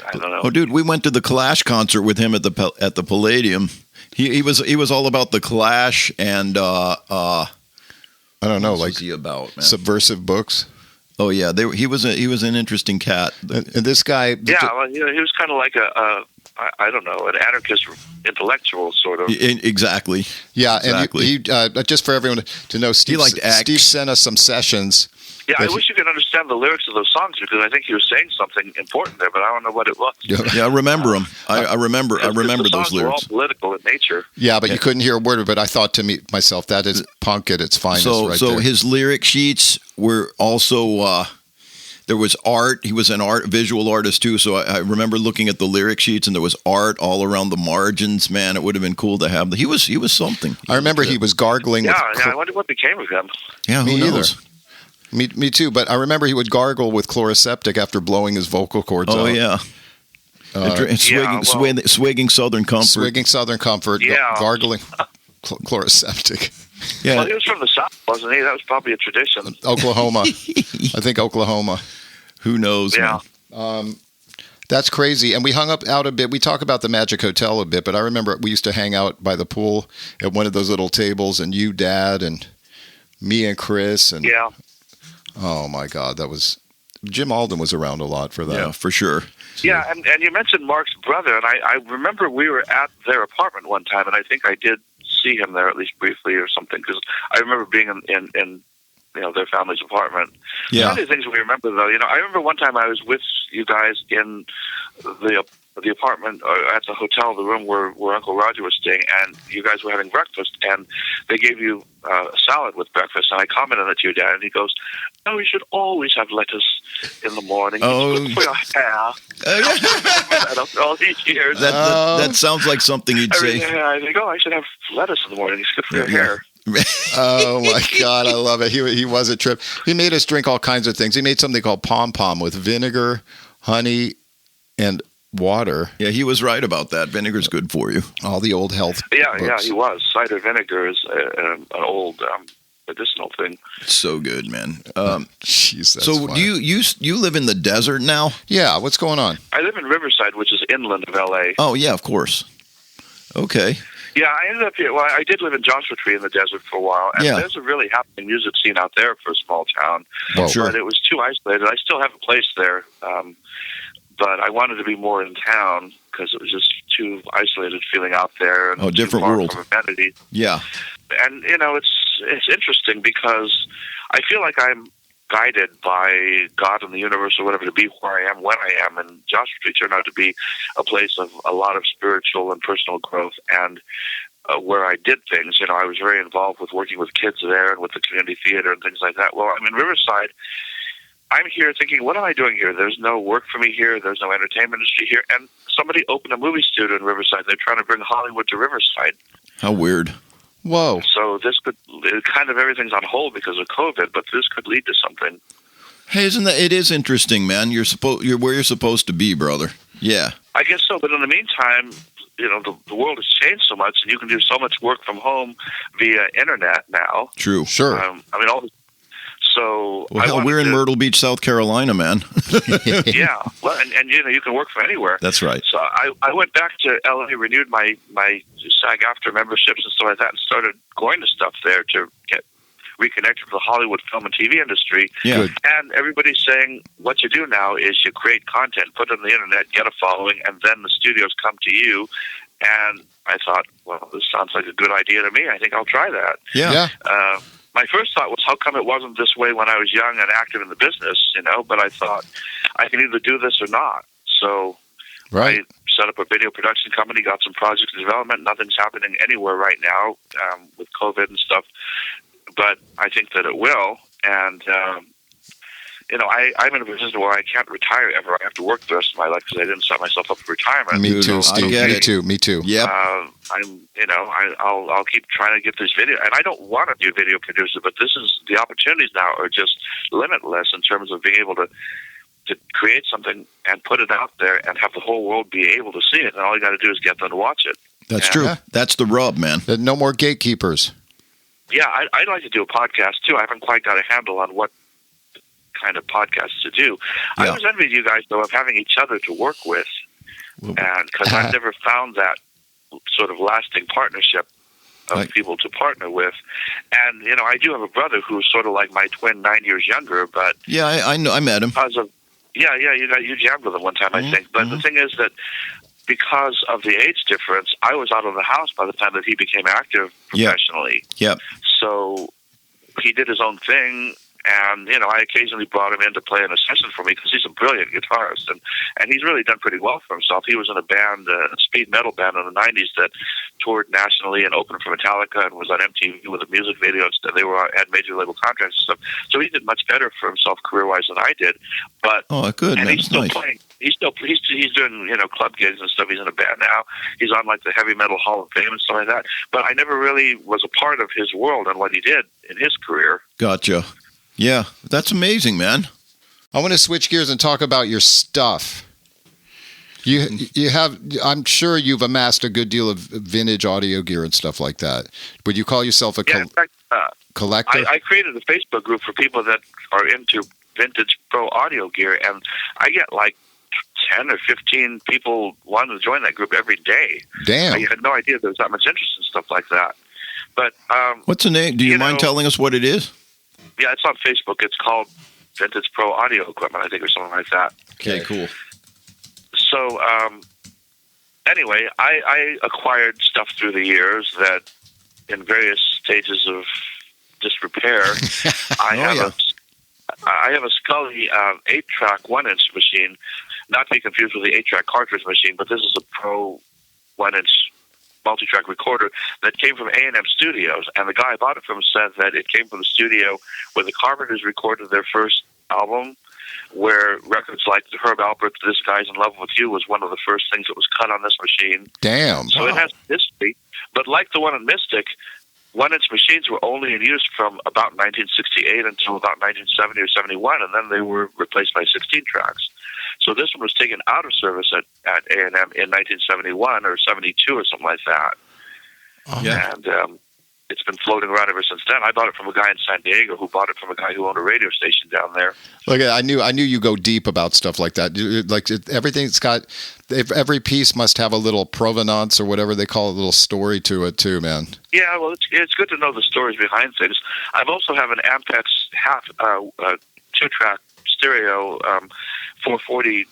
I don't know. Oh, dude, we went to the Clash concert with him at the Palladium. He was all about the Clash and I don't know, what was he about, man? Subversive books. Oh yeah, he was an interesting cat. And this guy, he was kind of like I don't know, an anarchist intellectual sort of. Exactly. Yeah, exactly. And he just for everyone to know, Steve sent us some sessions. Yeah, I wish you could understand the lyrics of those songs because I think he was saying something important there, but I don't know what it was. Yeah, I remember them. I remember those lyrics. Were all political in nature. Yeah, but you couldn't hear a word of it. I thought to myself, that is punk at its finest. So his lyric sheets were also. There was art. He was visual artist too. So I remember looking at the lyric sheets, and there was art all around the margins. Man, it would have been cool to have. He was something. I remember he was gargling. Yeah, I wonder what became of him. Yeah, who knows? Me too. But I remember he would gargle with chloroseptic after blowing his vocal cords out. Oh yeah. Swigging Southern Comfort. Swigging Southern Comfort. Yeah. Gargling chloroseptic. Yeah. Well, he was from the South, wasn't he? That was probably a tradition. Oklahoma. I think Oklahoma. Who knows? Yeah. Man. That's crazy. And we hung up out a bit. We talk about the Magic Hotel a bit, but I remember we used to hang out by the pool at one of those little tables, and you, Dad, and me and Chris. And yeah. Oh, my God. That was... Jim Alden was around a lot for that. Yeah, for sure. Yeah, and you mentioned Mark's brother, and I remember we were at their apartment one time, and I think I did see him there at least briefly or something, because I remember being in their family's apartment. Yeah. One of the things we remember, though, I remember one time I was with you guys in the apartment or at the hotel, the room where Uncle Roger was staying, and you guys were having breakfast, and they gave you a salad with breakfast, and I commented that to your dad, and he goes, "No, you should always have lettuce in the morning. It's good for your hair." After all these years. That sounds like something he'd say. I think, I should have lettuce in the morning. It's good for your hair. Oh my God, I love it. He was a trip. He made us drink all kinds of things. He made something called pom pom with vinegar, honey, and water. Yeah, he was right about that. Vinegar's good for you. All the old health. Yeah, he was. Cider vinegar is an old medicinal thing. It's so good, man. Jeez, that's so fun. do you live in the desert now? Yeah. What's going on? I live in Riverside, which is inland of LA. Oh yeah, of course. Okay. Yeah, I ended up here. Well, I did live in Joshua Tree in the desert for a while, and there's a really happening music scene out there for a small town. Well, sure. But it was too isolated. I still have a place there, but I wanted to be more in town because it was just too isolated feeling out there. And different too far world. from amenities. Yeah. And, it's interesting because I feel like I'm guided by God and the universe or whatever to be where I am when I am. And Joshua Tree turned out to be a place of a lot of spiritual and personal growth. And where I did things. I was very involved with working with kids there and with the community theater and things like that. Well, I'm in Riverside. I'm here thinking, what am I doing here? There's no work for me here. There's no entertainment industry here. And somebody opened a movie studio in Riverside. They're trying to bring Hollywood to Riverside. How weird. Whoa. So this could, kind of everything's on hold because of COVID, but this could lead to something. Hey, it is interesting, man. You're where you're supposed to be, brother. Yeah. I guess so. But in the meantime, the world has changed so much, and you can do so much work from home via internet now. True. Sure. So well, hell, we're in Myrtle Beach, South Carolina, man. Yeah. Well, and you can work from anywhere. That's right. So I went back to LA, renewed my SAG-AFTRA memberships and stuff like that, and started going to stuff there to get reconnected with the Hollywood film and TV industry. Yeah. Good. And everybody's saying what you do now is you create content, put it on the internet, get a following, and then the studios come to you. And I thought, well, this sounds like a good idea to me. I think I'll try that. Yeah. My first thought was, how come it wasn't this way when I was young and active in the business, But I thought, I can either do this or not. So I set up a video production company, got some projects in development. Nothing's happening anywhere right now with COVID and stuff. But I think that it will. And, I'm in a position where I can't retire ever. I have to work the rest of my life because I didn't set myself up for retirement. Me too, Steve. Me too. Yep. I'll keep trying to get this video. And I don't want to be a video producer, but the opportunities now are just limitless in terms of being able to create something and put it out there and have the whole world be able to see it. And all you got to do is get them to watch it. That's true. That's the rub, man. No more gatekeepers. Yeah, I'd like to do a podcast, too. I haven't quite got a handle on what kind of podcasts to do. Yeah. I always envied you guys, though, of having each other to work with, and because I've never found that sort of lasting partnership of people to partner with. And, I do have a brother who's sort of like my twin, 9 years younger, but... Yeah, I know. I met him. You jammed with him one time, I think. But the thing is that because of the age difference, I was out of the house by the time that he became active professionally. Yep. So he did his own thing, and, I occasionally brought him in to play in a session for me because he's a brilliant guitarist, and he's really done pretty well for himself. He was in a band, a speed metal band in the 90s that toured nationally and opened for Metallica and was on MTV with a music video and stuff. They had major label contracts and stuff. So he did much better for himself career-wise than I did. But good. And man. he's still nice. playing. He's doing club gigs and stuff. He's in a band now. He's on like the Heavy Metal Hall of Fame and stuff like that. But I never really was a part of his world and what he did in his career. Gotcha. Yeah, that's amazing, man. I want to switch gears and talk about your stuff. You have, I'm sure you've amassed a good deal of vintage audio gear and stuff like that. Would you call yourself a collector? I created a Facebook group for people that are into vintage pro audio gear, and I get like 10 or 15 people wanting to join that group every day. Damn. I had no idea there was that much interest in stuff like that. But what's the name? Do you mind telling us what it is? Yeah, it's on Facebook. It's called Vintage Pro Audio Equipment, I think, or something like that. Okay, cool. So, anyway, I acquired stuff through the years that, in various stages of disrepair, I have a Scully 8-track 1-inch machine, not to be confused with the 8-track cartridge machine, but this is a Pro 1-inch multi-track recorder that came from A&M Studios, and the guy I bought it from said that it came from the studio where the Carpenters recorded their first album, where records like the Herb Alpert's This Guy's in Love with You was one of the first things that was cut on this machine. Damn. So it has history, but like the one in Mystic, 1-inch machines were only in use from about 1968 until about 1970 or 71, and then they were replaced by 16 tracks. So this one was taken out of service at A&M in 1971 or 72 or something like that. Yeah. And it's been floating around ever since then. I bought it from a guy in San Diego who bought it from a guy who owned a radio station down there. Look, I knew you go deep about stuff like that. Like everything's got, every piece must have a little provenance or whatever they call it, a little story to it too, man. Yeah, well, it's good to know the stories behind things. I've also have an AMPEX 2-track stereo 440,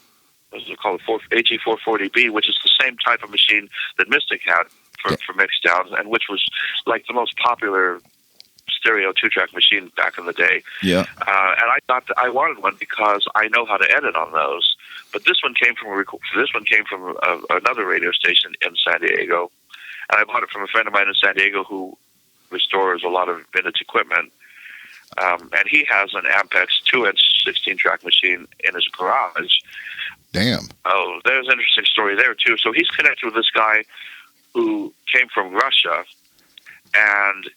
what's it called, AG440B, which is the same type of machine that Mystic had for mix downs, and which was like the most popular stereo 2-track machine back in the day. Yeah. And I thought that I wanted one because I know how to edit on those. But this one came from another radio station in San Diego, and I bought it from a friend of mine in San Diego who restores a lot of vintage equipment. And he has an AMPEX 2-inch 16-track machine in his garage. Damn. Oh, there's an interesting story there, too. So he's connected with this guy who came from Russia, and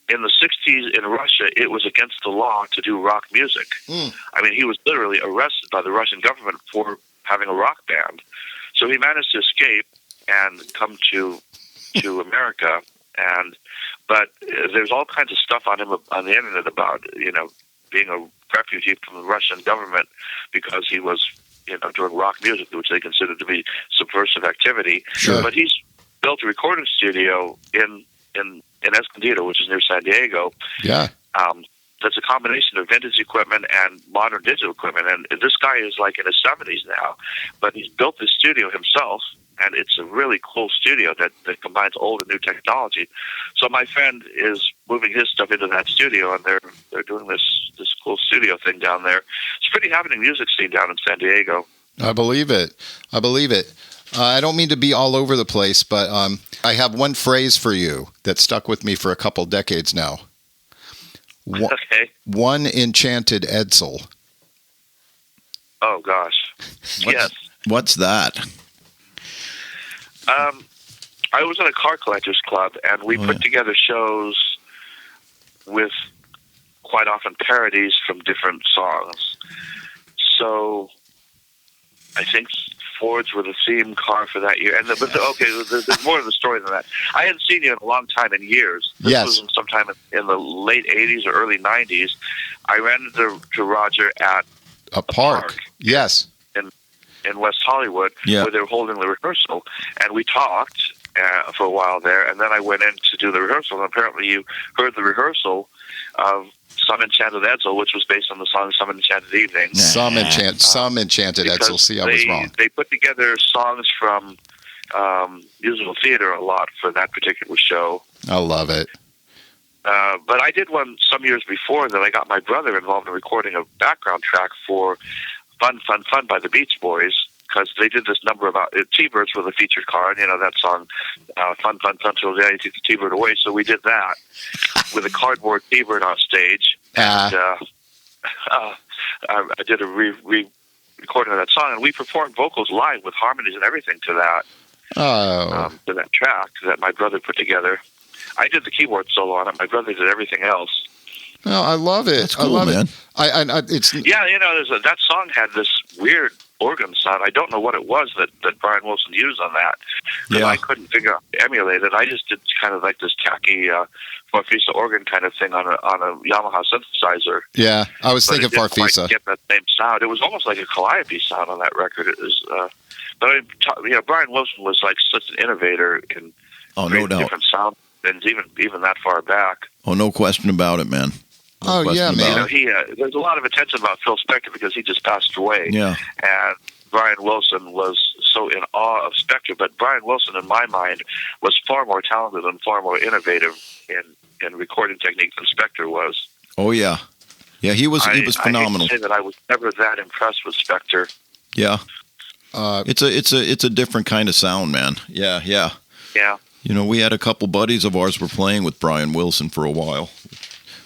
in the 60s in Russia, it was against the law to do rock music. I mean, he was literally arrested by the Russian government for having a rock band. So he managed to escape and come to America, but there's all kinds of stuff on him on the internet about, being a refugee from the Russian government because he was, doing rock music, which they considered to be subversive activity. Sure. But he's built a recording studio in Escondido, which is near San Diego. Yeah. That's a combination of vintage equipment and modern digital equipment. And this guy is like in his 70s now, but he's built this studio himself, and it's a really cool studio that combines old and new technology. So my friend is moving his stuff into that studio, and they're doing this cool studio thing down there. It's a pretty happening music scene down in San Diego. I believe it. I don't mean to be all over the place, but I have one phrase for you that stuck with me for a couple decades now. Okay. One enchanted Edsel. Oh, gosh. Yes. What's that? I was in a car collectors club, and we put together shows with quite often parodies from different songs. So I think Fords were the theme car for that year. There's more to the story than that. I hadn't seen you in a long time, in years. This was sometime in the late 80s or early 90s. I ran into Roger at a park. Yes. In West Hollywood, where they were holding the rehearsal. And we talked for a while there, and then I went in to do the rehearsal, and apparently you heard the rehearsal of Some Enchanted Edsel, which was based on the song Some Enchanted Evening. Some Enchanted Edsel. See, I was wrong. They put together songs from musical theater a lot for that particular show. I love it. But I did one some years before that. I got my brother involved in recording a background track for Fun, Fun, Fun by the Beach Boys, because they did this number about T-Birds were the featured car, and that song, Fun, Fun, Fun, till the day you took the T-Bird away. So we did that with a cardboard T-Bird on stage, and I did a recording of that song, and we performed vocals live with harmonies and everything to that. To that track that my brother put together. I did the keyboard solo on it. My brother did everything else. Oh, I love it. That's cool, I love man. It. That song had this weird organ sound. I don't know what it was that Brian Wilson used on that. Yeah. I couldn't figure out how to emulate it. I just did kind of like this tacky Farfisa organ kind of thing on a Yamaha synthesizer. Yeah, I was thinking Farfisa. Quite get that same sound. It was almost like a Calliope sound on that record. It was, Brian Wilson was like such an innovator in different sound, and even that far back. Oh, no question about it, man. Man. There's a lot of attention about Phil Spector because he just passed away. Yeah. And Brian Wilson was so in awe of Spector, but Brian Wilson, in my mind, was far more talented and far more innovative in recording technique than Spector was. Oh yeah, he was phenomenal. I hate to say that I was never that impressed with Spector. Yeah, it's a different kind of sound, man. Yeah. Yeah. We had a couple buddies of ours were playing with Brian Wilson for a while.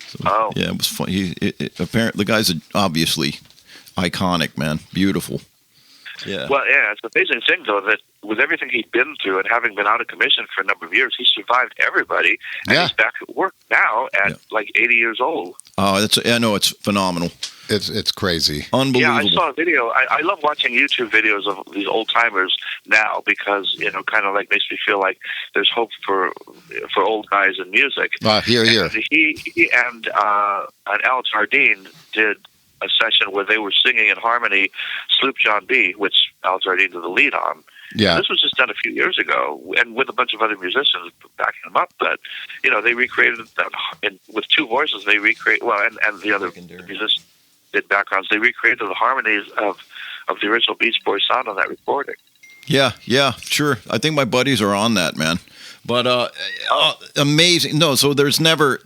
So, yeah, it was fun. Apparently, the guy's obviously iconic, man. Beautiful. Yeah. Well, yeah, it's an amazing thing, though, that with everything he'd been through and having been out of commission for a number of years, he survived everybody, and he's back at work now at like 80 years old. Oh, it's phenomenal. It's crazy. Unbelievable. Yeah, I saw a video. I love watching YouTube videos of these old timers now because, kind of like makes me feel like there's hope for old guys in music. Here. He and Al Jardine did a session where they were singing in harmony Sloop John B., which Al Jardine did the lead on. Yeah. This was just done a few years ago, and with a bunch of other musicians backing them up. But they recreated that with two voices. They recreate and the other musicians did backgrounds. They recreated the harmonies of the original Beach Boys sound on that recording. Yeah, sure. I think my buddies are on that, man. But amazing. No, so there's never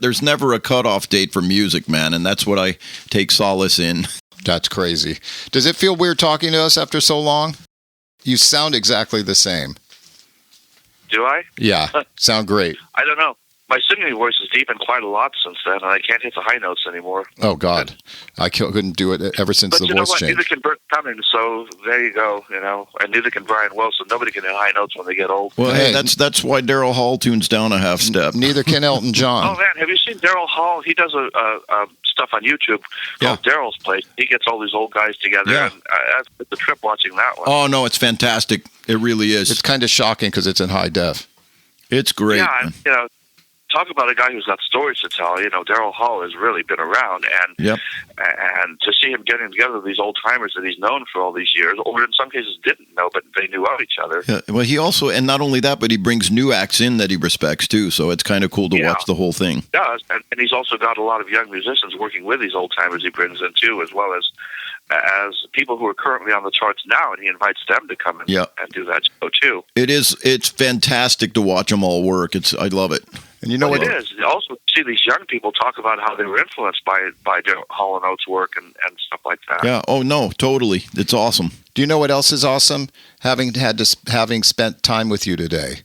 a cutoff date for music, man, and that's what I take solace in. That's crazy. Does it feel weird talking to us after so long? You sound exactly the same. Do I? Yeah, sound great. I don't know. My singing voice has deepened quite a lot since then, and I can't hit the high notes anymore. Oh, God. I couldn't do it ever since the voice changed. But you know what? Neither can Bert Cummings, so there you go, and neither can Brian Wilson. Nobody can hit high notes when they get old. Well, hey, that's why Daryl Hall tunes down a half step. Neither can Elton John. Oh, man, have you seen Daryl Hall? He does stuff on YouTube called Daryl's Place. He gets all these old guys together, and it's a trip watching that one. Oh, no, it's fantastic. It really is. It's kind of shocking because it's in high def. It's great. Yeah, talk about a guy who's got stories to tell. Daryl Hall has really been around, and to see him getting together with these old timers that he's known for all these years, or in some cases didn't know, but they knew of each other. Yeah. Well, he also, and not only that, but he brings new acts in that he respects too. So it's kind of cool to watch the whole thing. Yeah, and he's also got a lot of young musicians working with these old timers he brings in too, as well as people who are currently on the charts now, and he invites them to come and do that show too. It's fantastic to watch them all work. I love it. And you know what it is? You also see these young people talk about how they were influenced by Hall & Oates' work and stuff like that. Yeah. Oh no, totally. It's awesome. Do you know what else is awesome? Having spent time with you today.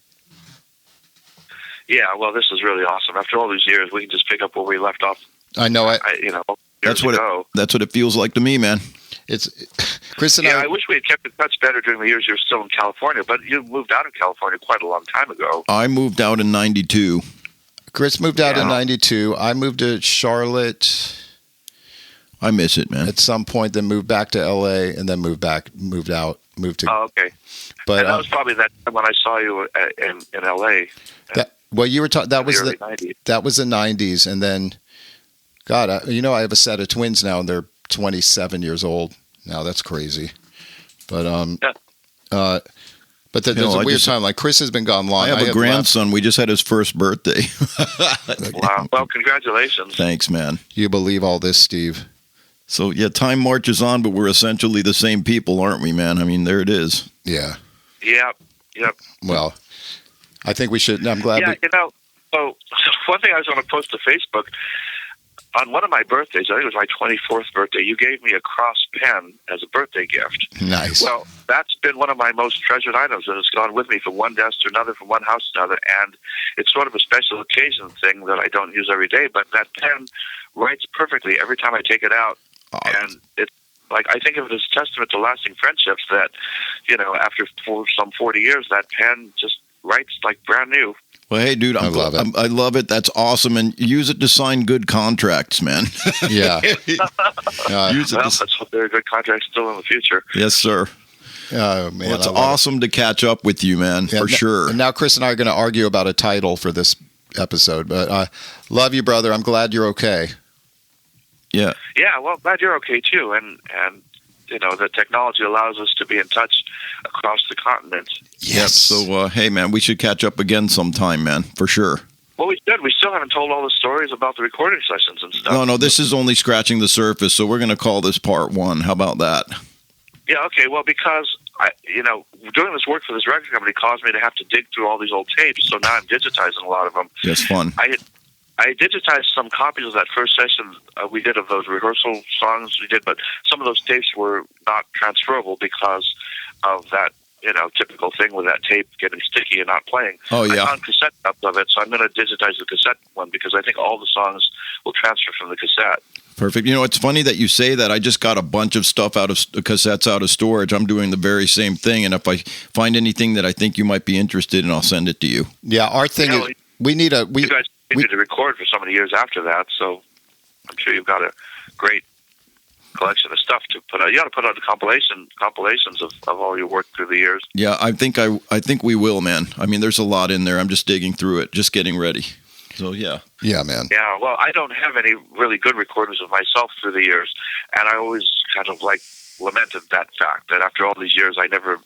Yeah. Well, this is really awesome. After all these years, we can just pick up where we left off. I know. That's what it feels like to me, man. It's Chris and I wish we had kept in touch better during the years you were still in California, but you moved out of California quite a long time ago. I moved out in '92. Chris moved out in '92. I moved to Charlotte. I miss it, man. At some point, then moved back to LA, and then moved to. Oh, okay. But that was probably that time when I saw you in LA. You were talking. That was the 90s. That was the '90s, and then, God, I have a set of twins now, and they're 27 years old now. That's crazy. But But there's a weird time. Like Chris has been gone long. I have a grandson. We just had his first birthday. Wow. Well, congratulations. Thanks, man. You believe all this, Steve? So, yeah, time marches on, but we're essentially the same people, aren't we, man? I mean, there it is. Yeah. Yep. Well, I think we should. I'm glad. Yeah, so one thing I was going to post to Facebook, on one of my birthdays, I think it was my 24th birthday, you gave me a cross pen as a birthday gift. Nice. Well, that's been one of my most treasured items, and it's gone with me from one desk to another, from one house to another, and it's sort of a special occasion thing that I don't use every day, but that pen writes perfectly every time I take it out. And it's like, I think of it as a testament to lasting friendships that, after some 40 years, that pen just writes like brand new. Well, hey, dude, I love it. That's awesome. And use it to sign good contracts, man. Yeah. Let's hope there are good contracts still in the future. Yes, sir. Oh, man. Well, it's awesome to catch up with you, man, for sure. And now Chris and I are going to argue about a title for this episode. But love you, brother. I'm glad you're okay. Yeah. Yeah, well, glad you're okay, too. And the technology allows us to be in touch across the continent. Yes. So, hey, man, we should catch up again sometime, man, for sure. Well, we should. We still haven't told all the stories about the recording sessions and stuff. No, this is only scratching the surface, so we're going to call this part one. How about that? Yeah, okay. Well, because, doing this work for this record company caused me to have to dig through all these old tapes, so now I'm digitizing a lot of them. That's fun. I digitized some copies of that first session we did of those rehearsal songs we did, but some of those tapes were not transferable because of that, typical thing with that tape getting sticky and not playing. Oh, yeah. I found cassette copies of it, so I'm going to digitize the cassette one because I think all the songs will transfer from the cassette. Perfect. It's funny that you say that. I just got a bunch of stuff out of cassettes out of storage. I'm doing the very same thing, and if I find anything that I think you might be interested in, I'll send it to you. Yeah, our thing is we need a... You guys continued to record for so many years after that, so I'm sure you've got a great collection of stuff to put out. You got to put out compilations of all your work through the years. Yeah, I think we will, man. I mean, there's a lot in there. I'm just digging through it, just getting ready. So, yeah. Yeah, man. Yeah, well, I don't have any really good recordings of myself through the years, and I always kind of lamented that fact, that after all these years, I never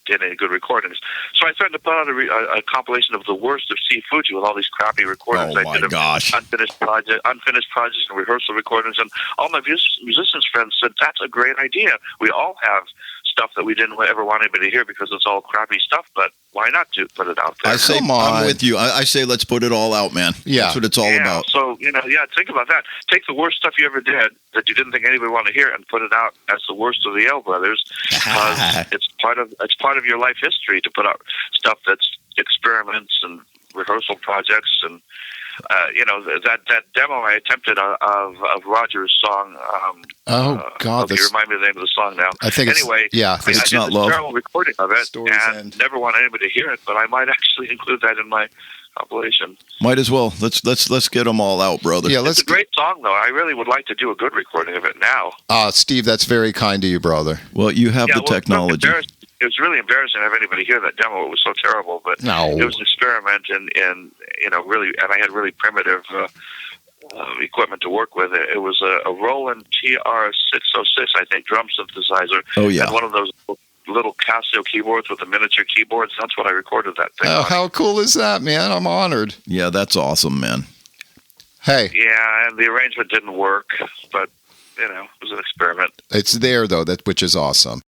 did any good recordings. So I threatened to put out a compilation of the worst of Steve Fuji with all these crappy recordings. Oh, my gosh. Unfinished projects and rehearsal recordings. And all my musicians friends said, that's a great idea. We all have stuff that we didn't ever want anybody to hear because it's all crappy stuff, but why not put it out there? I say, I'm with you. I say let's put it all out, man. Yeah. That's what it's all about. So, think about that. Take the worst stuff you ever did that you didn't think anybody wanted to hear and put it out as the worst of the Yale Brothers because it's part of part of your life history to put out stuff that's experiments and rehearsal projects. And that demo I attempted of Roger's song. God, you remind me of the name of the song now. I think anyway. It's Not Love. I did a terrible recording of it, Stories and End. never want anybody to hear it. But I might actually include that in my compilation. Might as well. Let's get them all out, brother. Yeah, It's a great song, though. I really would like to do a good recording of it now. Steve, that's very kind of you, brother. Well, you have the technology. It was really embarrassing to have anybody hear that demo. It was so terrible, but it was an experiment, and really, and I had really primitive equipment to work with. It was a Roland TR-606, I think, drum synthesizer. Oh yeah, and one of those little Casio keyboards with the miniature keyboards. That's what I recorded that thing. Oh, on. how cool is that, man? I'm honored. Yeah, that's awesome, man. Hey. Yeah, and the arrangement didn't work, but it was an experiment. It's there though, which is awesome.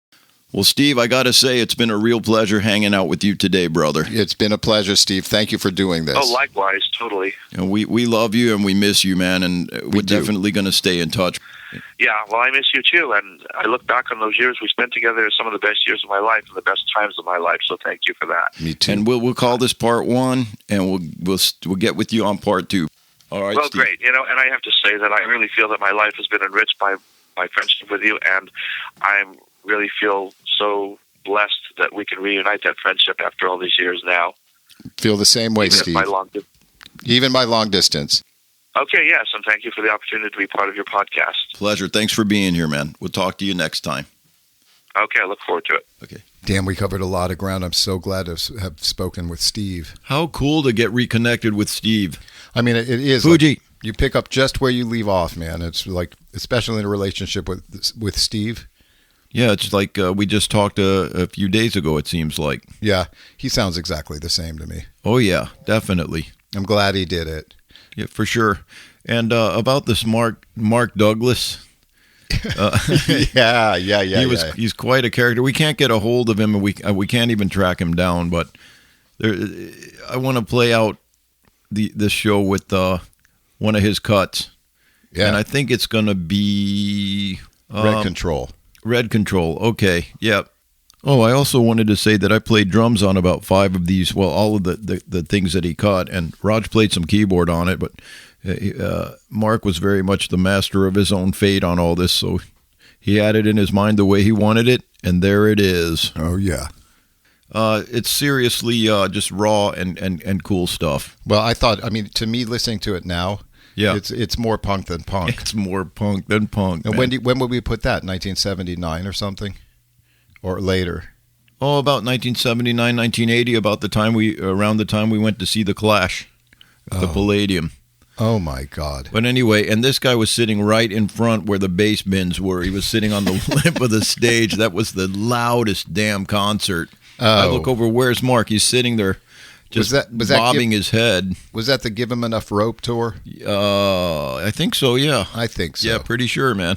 Well, Steve, I got to say, it's been a real pleasure hanging out with you today, brother. It's been a pleasure, Steve. Thank you for doing this. Oh, likewise, totally. And we love you and we miss you, man, and we're definitely going to stay in touch. Yeah, well, I miss you too, and I look back on those years we spent together as some of the best years of my life and the best times of my life. So thank you for that. Me too. And we'll call this part 1, and we'll get with you on part 2. All right. Well, Steve. great. And I have to say that I really feel that my life has been enriched by my friendship with you, and I really feel so blessed that we can reunite that friendship after all these years now. Feel the same way, Steve. Even by long distance. Okay, yes, and thank you for the opportunity to be part of your podcast. Pleasure. Thanks for being here, man. We'll talk to you next time. Okay, I look forward to it. Okay. Damn, we covered a lot of ground. I'm so glad to have spoken with Steve. How cool to get reconnected with Steve. I mean, it is. Fuji. Like, you pick up just where you leave off, man. It's like, especially in a relationship with Steve. Yeah, it's like we just talked a few days ago, it seems like. Yeah, he sounds exactly the same to me. Oh, yeah, definitely. I'm glad he did it. Yeah, for sure. And about this Mark Douglas. Yeah. He's quite a character. We can't get a hold of him, and we can't even track him down. But I want to play out this show with one of his cuts. Yeah, and I think it's going to be Red Control. Red Control. Okay. Yep. Oh, I also wanted to say that I played drums on about 5 of these. Well, all of the things that he cut, and Raj played some keyboard on it, but Mark was very much the master of his own fate on all this, so he had it in his mind the way he wanted it, and there it is. Oh, yeah. It's seriously just raw and cool stuff. Well, to me, listening to it now, yeah, it's more punk than punk. It's more punk than punk. And when would we put that? 1979 or something, or later? Oh, about 1979, 1980. Around the time we went to see the Clash at the Palladium. Oh my God! But anyway, and this guy was sitting right in front where the bass bins were. He was sitting on the lip of the stage. That was the loudest damn concert. I look over. Where's Mark? He's sitting there. Just was that bobbing his head. Was that the Give Him Enough Rope tour? I think so, yeah. I think so. Yeah, pretty sure, man.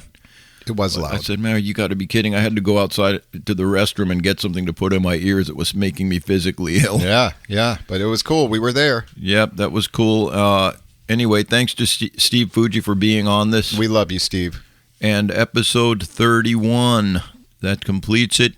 It was loud. I said, man, you got to be kidding. I had to go outside to the restroom and get something to put in my ears. It was making me physically ill. Yeah. But it was cool. We were there. Yep, that was cool. Anyway, thanks to Steve Fuji for being on this. We love you, Steve. And episode 31, that completes it.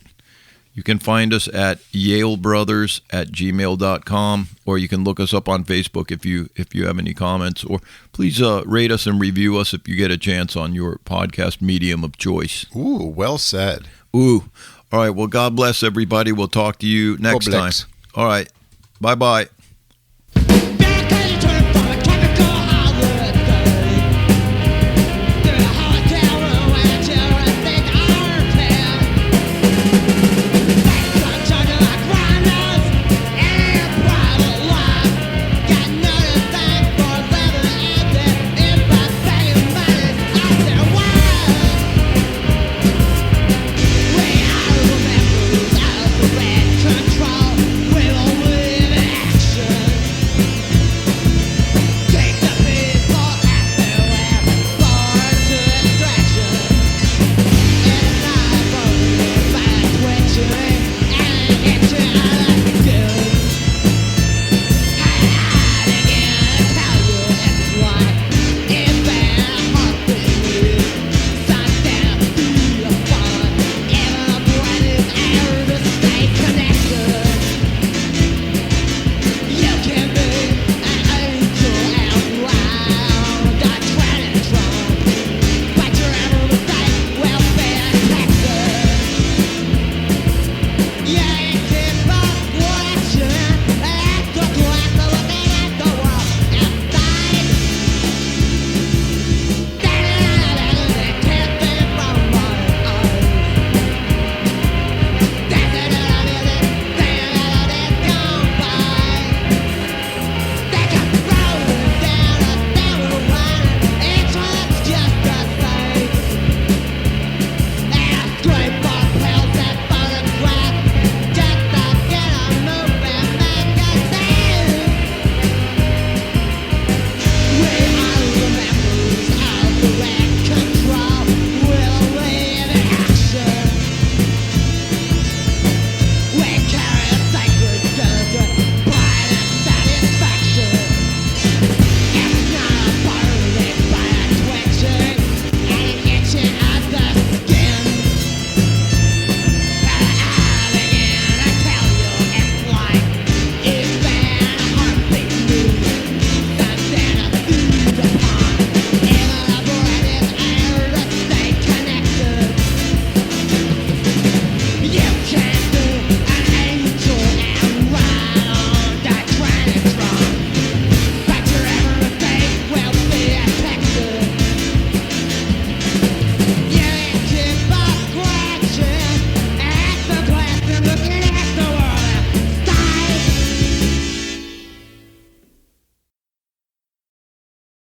You can find us at yalebrothers@gmail.com, or you can look us up on Facebook if you have any comments, or please rate us and review us if you get a chance on your podcast medium of choice. Ooh, well said. Ooh. All right, well, God bless everybody. We'll talk to you next time. All right. Bye-bye.